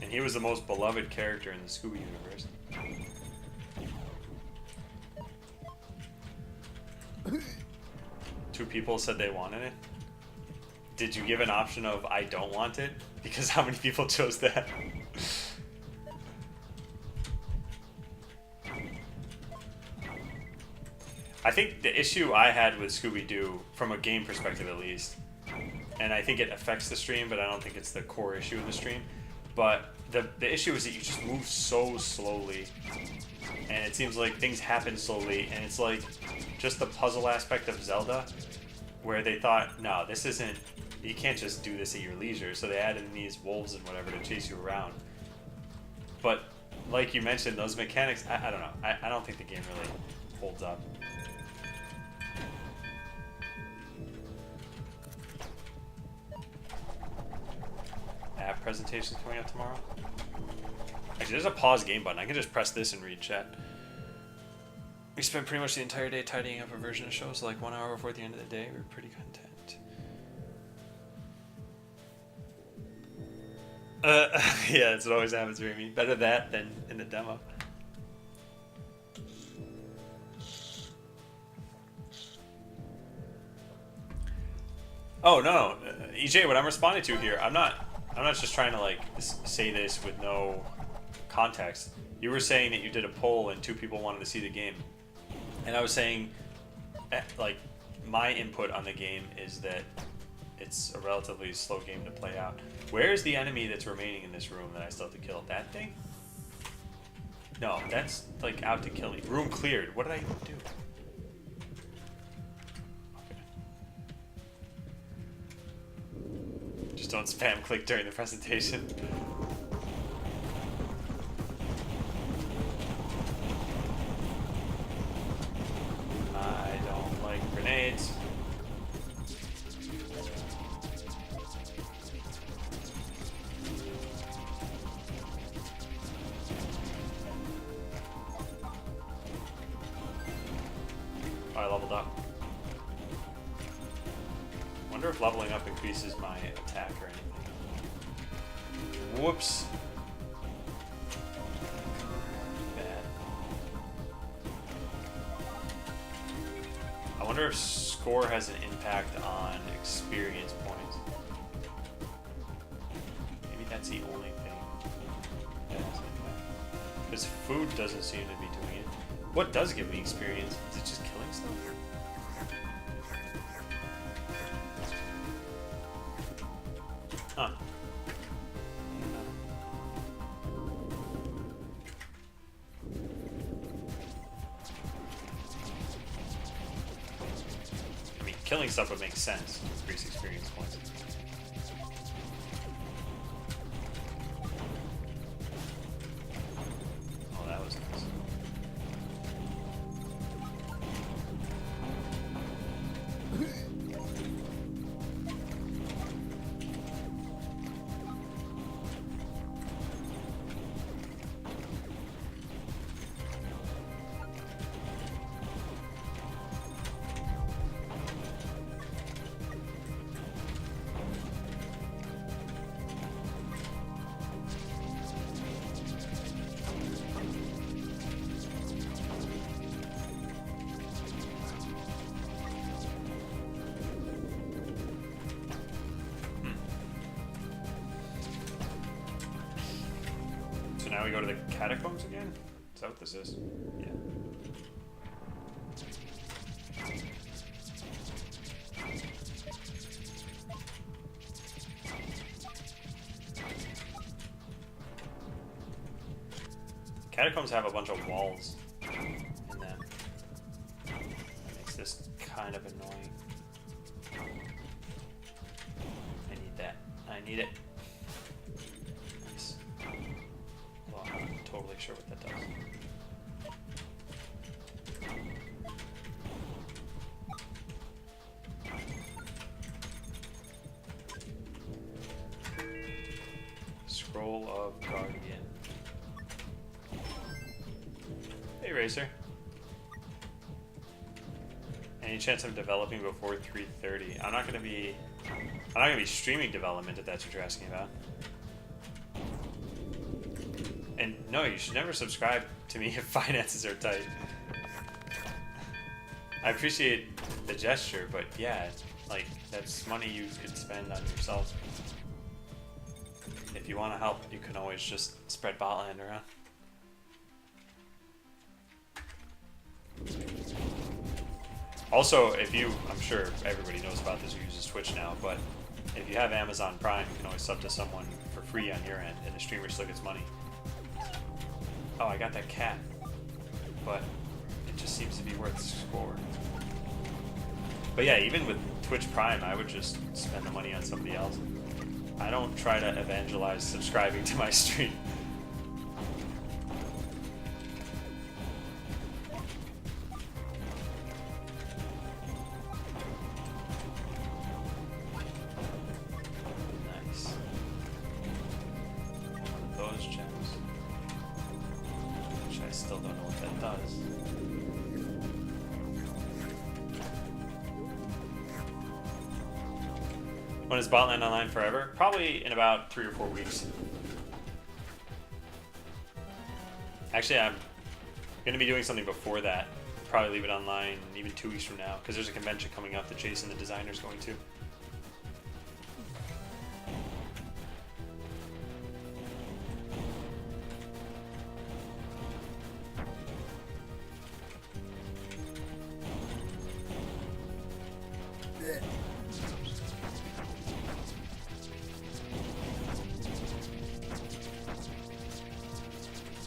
And he was the most beloved character in the Scooby universe. Two people said they wanted it. Did you give an option of I don't want it? Because how many people chose that? I think the issue I had with Scooby-Doo, from a game perspective at least, and I think it affects the stream, but I don't think it's the core issue in the stream, but the issue is that you just move so slowly, and it seems like things happen slowly, and it's like just the puzzle aspect of Zelda, where they thought, no, this isn't, you can't just do this at your leisure, so they added in these wolves and whatever to chase you around. But like you mentioned, those mechanics, I don't know, I don't think the game really holds up. App presentation coming up tomorrow. Actually, there's a pause game button. I can just press this and read chat. We spent pretty much the entire day tidying up a version of show, so like 1 hour before the end of the day, we were pretty content. Yeah, that's what always happens for me. Better that than in the demo. Oh no, EJ, what I'm responding to here, I'm not just trying to like say this with no context. You were saying that you did a poll and 2 people wanted to see the game, and I was saying, like, my input on the game is that it's a relatively slow game to play out. Where is the enemy that's remaining in this room that I still have to kill? That thing? No, that's like out to kill me. Room cleared. What did I do? Okay. Just don't spam click during the presentation. I don't like grenades. Oh, I leveled up. Wonder if leveling up increases my attack or anything. Whoops. Bad. I wonder if score has an impact on experience points. Maybe that's the only thing that has an impact. Because food doesn't seem to be doing it. What does give me experience? Is it just killing stuff? Huh. I mean, killing stuff would make sense. Increase experience points. Oh, that was nice. So now we go to the catacombs again? Is that what this is? Yeah. Catacombs have a bunch of walls in them. That makes this kind of annoying. I need that. I need it. Nice. Well, I'm not totally sure what that does. Scroll of Guardian. Hey, Racer. Any chance of developing before 3:30? I'm not gonna be streaming development if that's what you're asking about. And no, you should never subscribe to me if finances are tight. I appreciate the gesture, but yeah, like that's money you could spend on yourself. If you want to help, you can always just spread botland around. Also, if you, I'm sure everybody knows about this who uses Twitch now, but if you have Amazon Prime, you can always sub to someone for free on your end, and the streamer still gets money. Oh, I got that cat, but it just seems to be worth score. But yeah, even with Twitch Prime, I would just spend the money on somebody else. I don't try to evangelize subscribing to my stream. Nice. One of those gems. Which I still don't know what that does. When is Botland online forever? Probably in about 3 or 4 weeks. Actually, I'm going to be doing something before that. Probably leave it online even 2 weeks from now, because there's a convention coming up that Jason, the designer, is going to.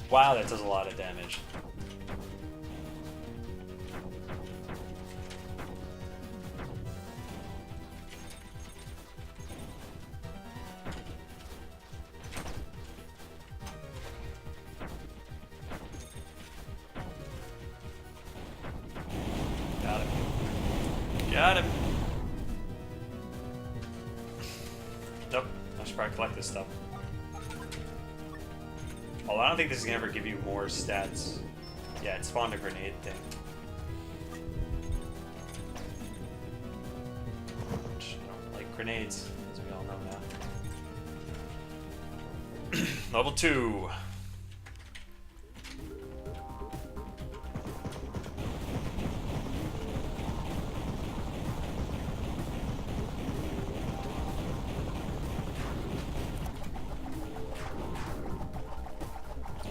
Wow, that does a lot of damage. Got him. Got him. Nope. I should probably collect this stuff. Although I don't think this is gonna ever give you more stats. Yeah, it spawned a grenade thing. Which I don't like grenades, as we all know now. Level 2.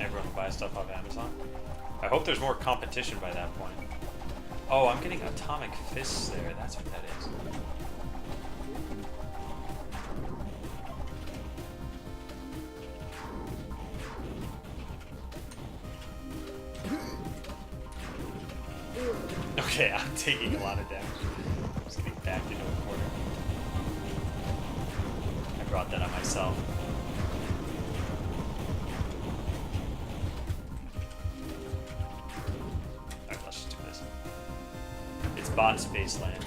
Everyone buys stuff off Amazon. I hope there's more competition by that point. Oh, I'm getting atomic fists there. That's what that is. Okay, I'm taking a lot of damage. I'm just getting backed into a corner. I brought that on myself. Bot Spaceland.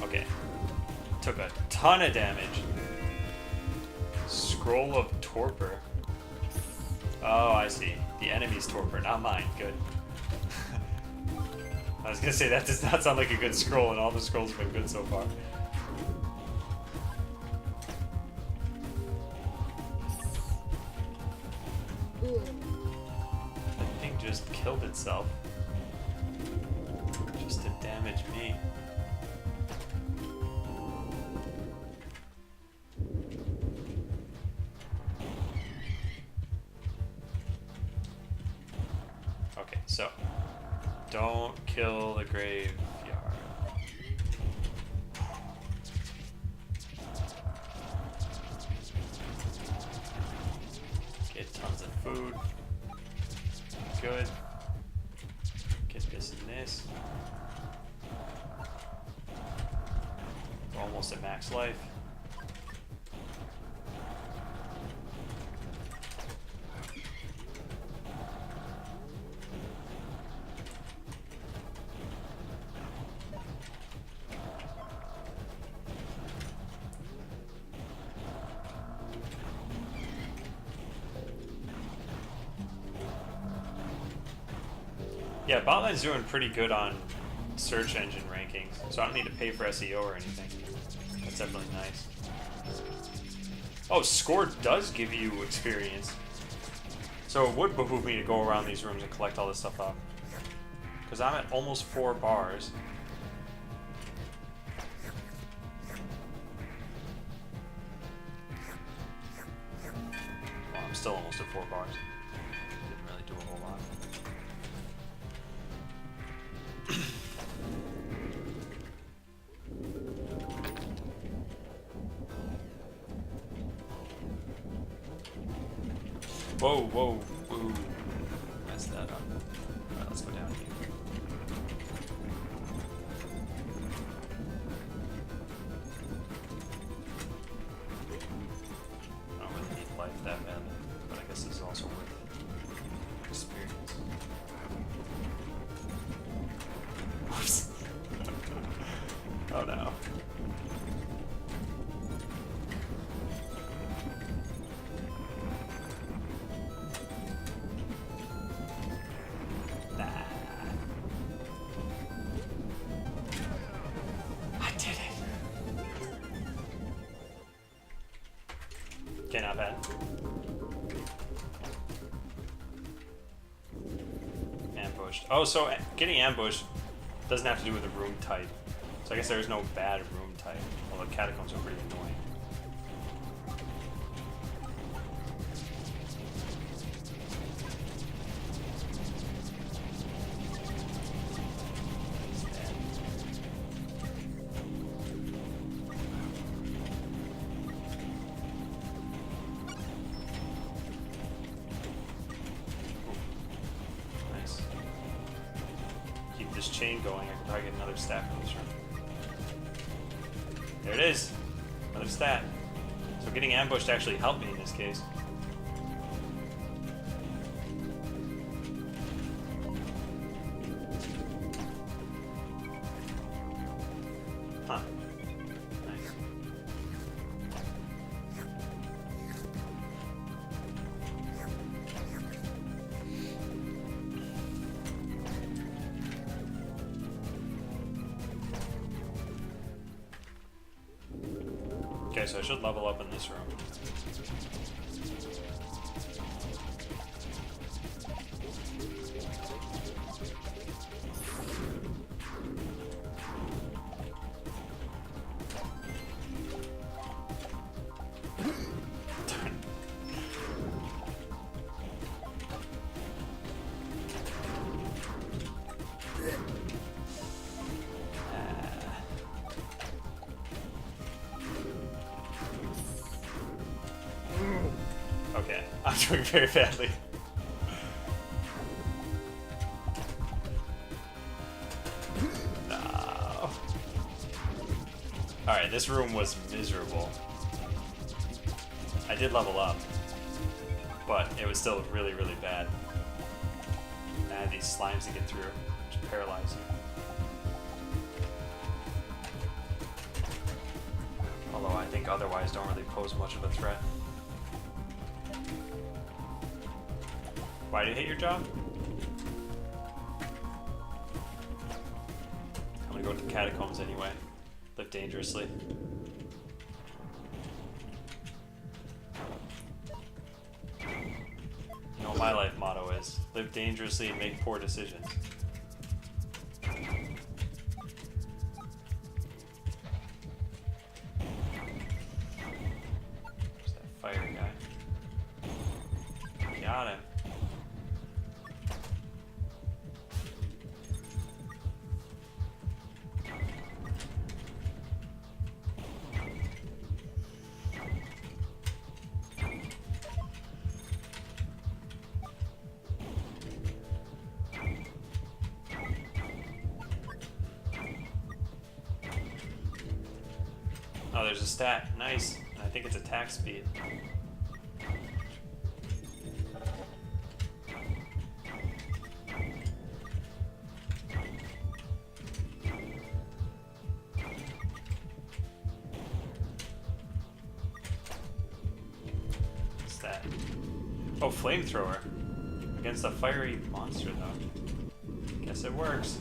Okay. Took a ton of damage. Scroll of Torpor. Oh, I see. The enemy's Torpor, not mine. Good. I was gonna say, that does not sound like a good scroll, and all the scrolls have been good so far. That thing just killed itself. Just to damage me. Okay, so don't kill the graveyard. Get tons of food. Good. Get this and this. We're almost at max life. Yeah, Botline's doing pretty good on search engine rankings, so I don't need to pay for SEO or anything. That's definitely nice. Oh, score does give you experience. So it would behoove me to go around these rooms and collect all this stuff up. Because I'm at almost 4 bars. Well, I'm still almost at 4 bars. Didn't really do a whole lot. Whoa, whoa, whoa. Messed that up. Alright, let's go down here. I don't really need life that badly, but I guess this is also worth experience. Whoops. Oh no. Okay, not bad. Ambushed. Oh, so getting ambushed doesn't have to do with the room type. So I guess there is no bad room type. Although catacombs are pretty annoying. chain going, I could probably get another stat from this room. There it is. Another stat. So getting ambushed actually helped me in this case. Huh. Nice. Okay, so I should level up in this room. Okay, I'm doing very badly. No. Alright, this room was miserable. I did level up, but it was still really, really bad. I had these slimes to get through, which paralyze you. Although I think otherwise don't really pose much of a threat. Why do you hate your job? I'm gonna go to the catacombs anyway. Live dangerously. You know what my life motto is? Live dangerously and make poor decisions. There's that fire guy. Got him. Oh, there's a stat. Nice. And I think it's attack speed. What's that? Oh, flamethrower. Against a fiery monster, though. Guess it works.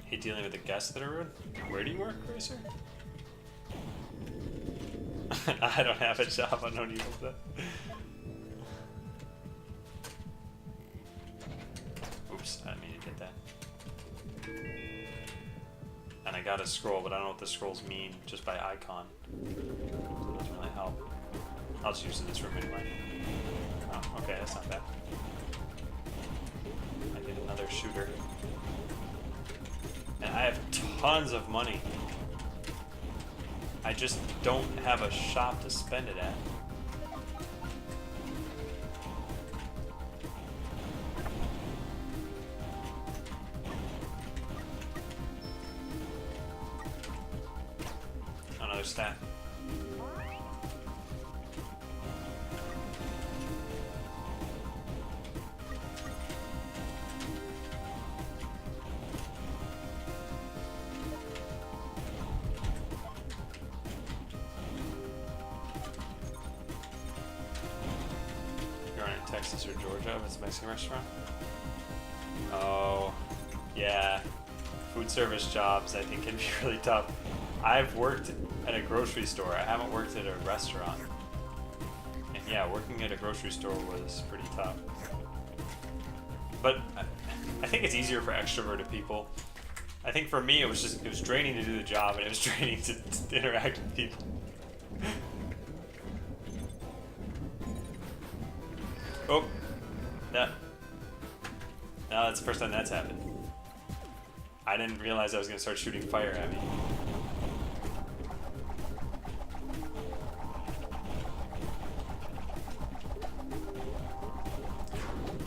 Hate dealing with the guests that are rude. Where do you work, Racer? I don't have a job. I don't need that. Oops, I didn't mean to get that. And I got a scroll, but I don't know what the scrolls mean just by icon. So it doesn't really help. I'll just use it in this room anyway. Oh, okay, that's not bad. I get another shooter. And I have tons of money. I just don't have a shop to spend it at. Another stat. Texas or Georgia, it's a Mexican restaurant. Oh, yeah. Food service jobs, I think, can be really tough. I've worked at a grocery store. I haven't worked at a restaurant. And yeah, working at a grocery store was pretty tough. But I think it's easier for extroverted people. I think for me, it was draining to do the job, and it was draining to interact with people. Oh, no, that's the first time that's happened. I didn't realize I was going to start shooting fire at me.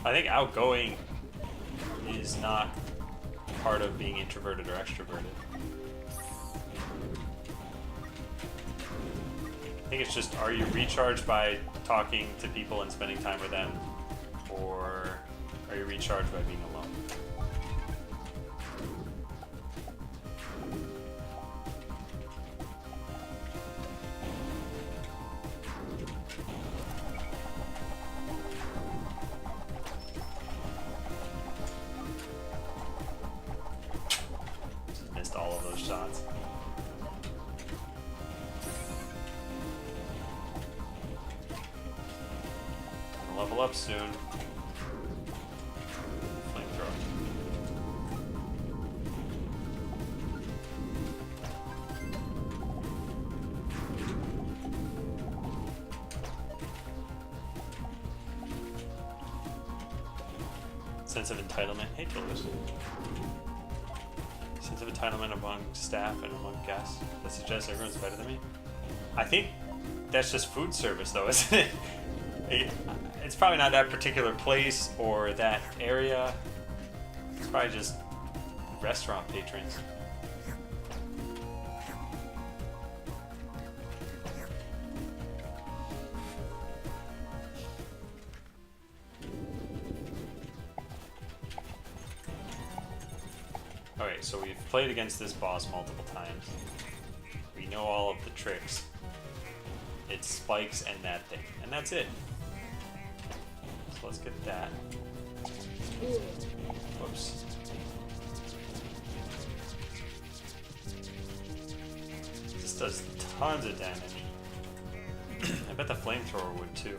I think outgoing is not part of being introverted or extroverted. I think it's just, are you recharged by talking to people and spending time with them, or are you recharged by being alone? Just missed all of those shots. Level up soon. Flamethrower. Sense of entitlement. Hey, Toulouse. Sense of entitlement among staff and among guests. That suggests everyone's better than me. I think that's just food service, though, isn't it? It's probably not that particular place or that area. It's probably just restaurant patrons. Okay, so we've played against this boss multiple times. We know all of the tricks. It's spikes and that thing, and that's it. So let's get that. Whoops. This does tons of damage. I bet the flamethrower would too.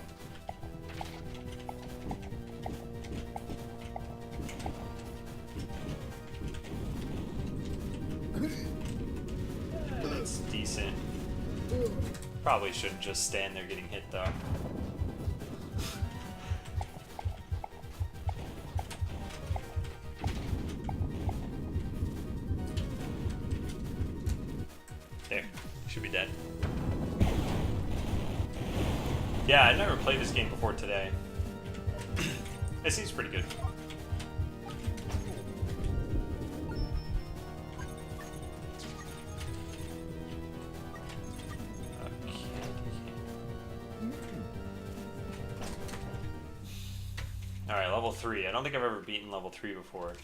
That's decent. Probably shouldn't just stand there getting hit though. There. Should be dead. Yeah, I never played this game before today. It seems pretty good. Alright, level 3. I don't think I've ever beaten level 3 before.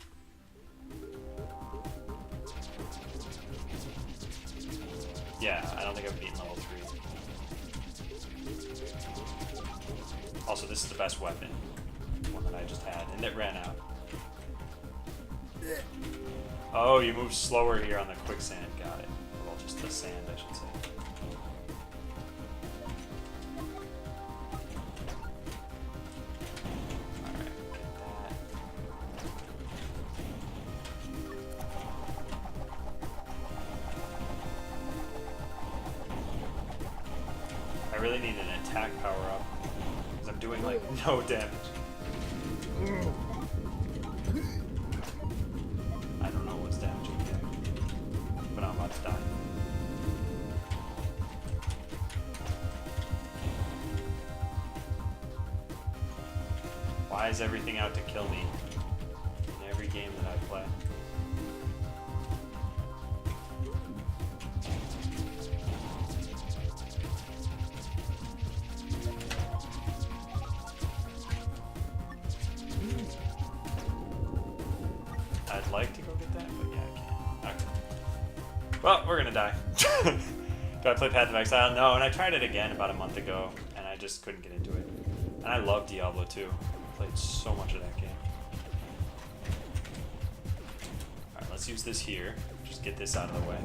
Yeah, I don't think I've beaten level 3. Also, this is the best weapon. The one that I just had, and it ran out. Oh, you move slower here on the quicksand. Got it. Well, just the sand, I should say. I really need an attack power up because I'm doing like no damage. I don't know what's damaging yet, but I'm about to die. Why is everything out to kill me in every game that I play? I'd like to go get that, but yeah, I can't. Okay. Well, we're gonna die. Do I play Path of Exile? No, and I tried it again about a month ago, and I just couldn't get into it. And I love Diablo 2. I played so much of that game. Alright, let's use this here. Just get this out of the way.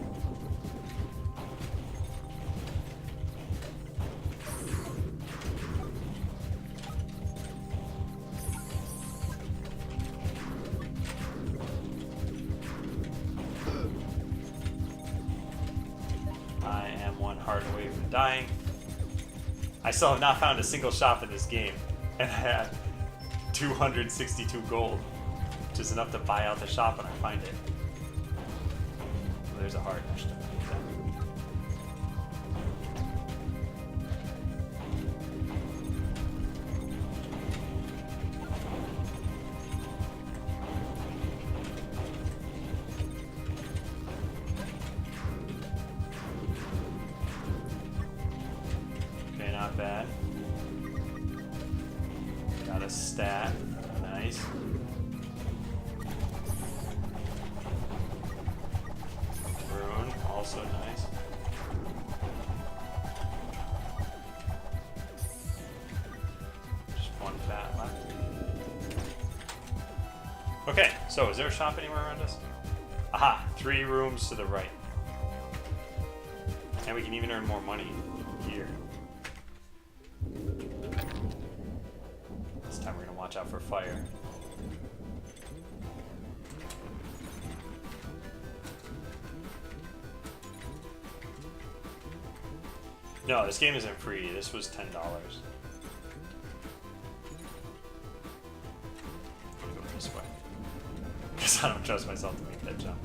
I am one heart away from dying. I still have not found a single shop in this game, and I had 262 gold, which is enough to buy out the shop when I find it. So there's a heart. I should have made that. So, is there a shop anywhere around us? Aha! 3 rooms to the right. And we can even earn more money here. This time we're gonna watch out for fire. No, this game isn't free. This was $10. Go this way. Because I don't trust myself to make that jump.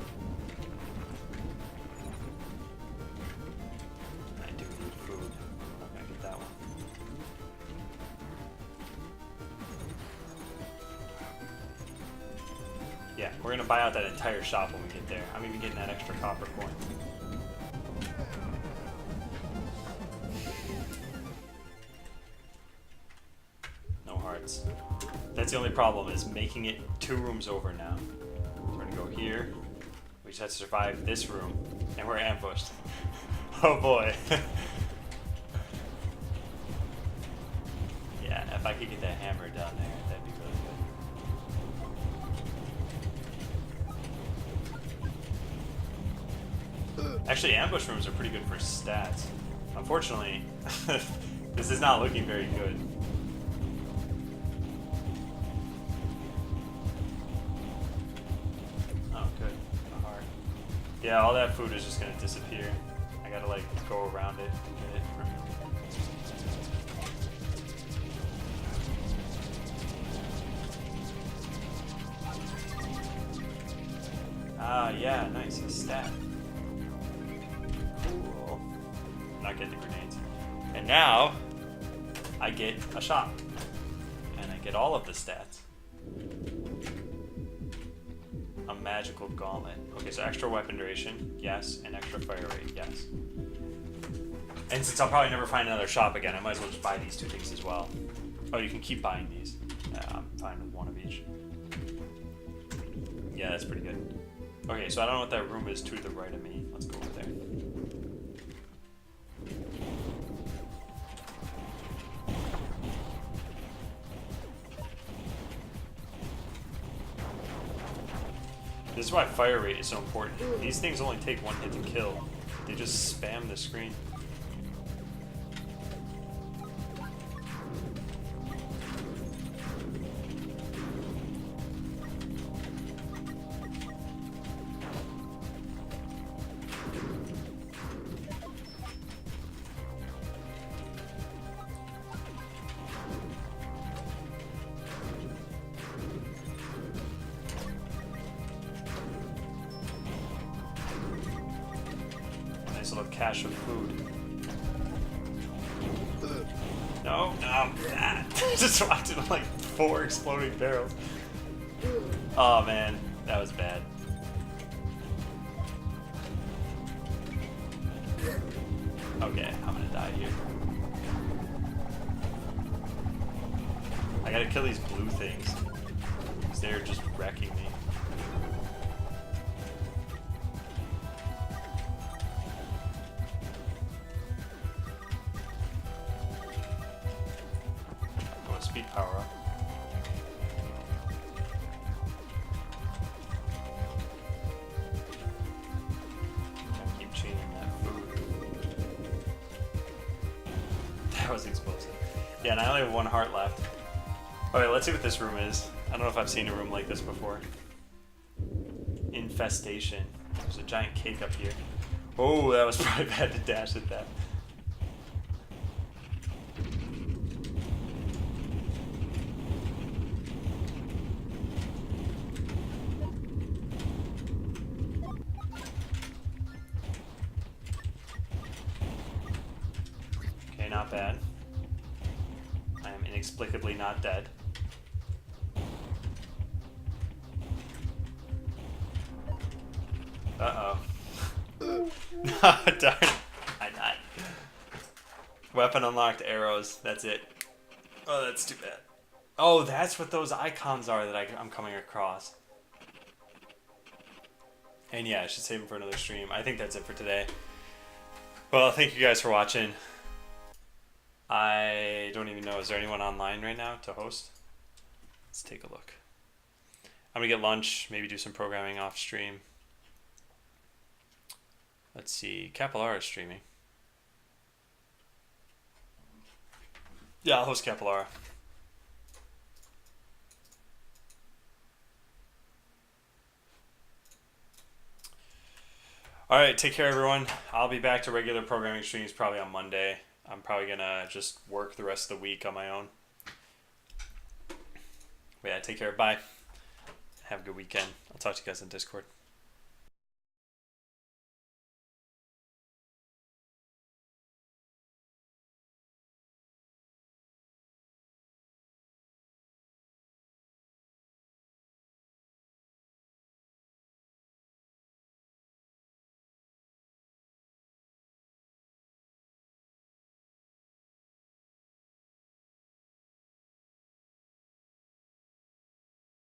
I do need food. I'm not gonna get that one. Yeah, we're gonna buy out that entire shop when we get there. I'm even getting that extra copper coin. That's the only problem, is making it 2 rooms over now. So we're gonna go here. We just have to survive this room, and we're ambushed. Oh boy. Yeah, if I could get that hammer down there, that'd be really good. Actually, ambush rooms are pretty good for stats. Unfortunately, this is not looking very good. Yeah, all that food is just gonna disappear. I gotta like go around it and get it. Ah, yeah, nice. A stat. Cool. Not getting the grenades. And now, I get a shop. And I get all of the stats. A magical gauntlet. Okay, so extra weapon duration, yes, and extra fire rate, yes. And since I'll probably never find another shop again, I might as well just buy these 2 things as well. Oh, you can keep buying these. Yeah, I'm fine with 1 of each. Yeah, that's pretty good. Okay, so I don't know what that room is to the right of me. Let's go over there. This is why fire rate is so important. These things only take 1 hit to kill. They just spam the screen. Little cache of food. No, no. Just walked into like 4 exploding barrels. Oh man, that was bad. Okay, I'm gonna die here. I gotta kill these blue things, because they're just wrecking me. Speed power up. Keep chaining that food. That was explosive. Yeah, and I only have 1 heart left. Okay, let's see what this room is. I don't know if I've seen a room like this before. Infestation. There's a giant cake up here. Oh, that was probably bad to dash at that. Not bad. I am inexplicably not dead. Uh-oh. No, darn. I died. Weapon unlocked, arrows. That's it. Oh, that's too bad. Oh, that's what those icons are that I'm coming across. And yeah, I should save them for another stream. I think that's it for today. Well, thank you guys for watching. I don't even know. Is there anyone online right now to host? Let's take a look. I'm gonna get lunch, maybe do some programming off stream. Let's see, Capillara is streaming. Yeah, I'll host Capillara. All right, take care, everyone. I'll be back to regular programming streams probably on Monday. I'm probably gonna just work the rest of the week on my own. But yeah, take care. Bye. Have a good weekend. I'll talk to you guys on Discord.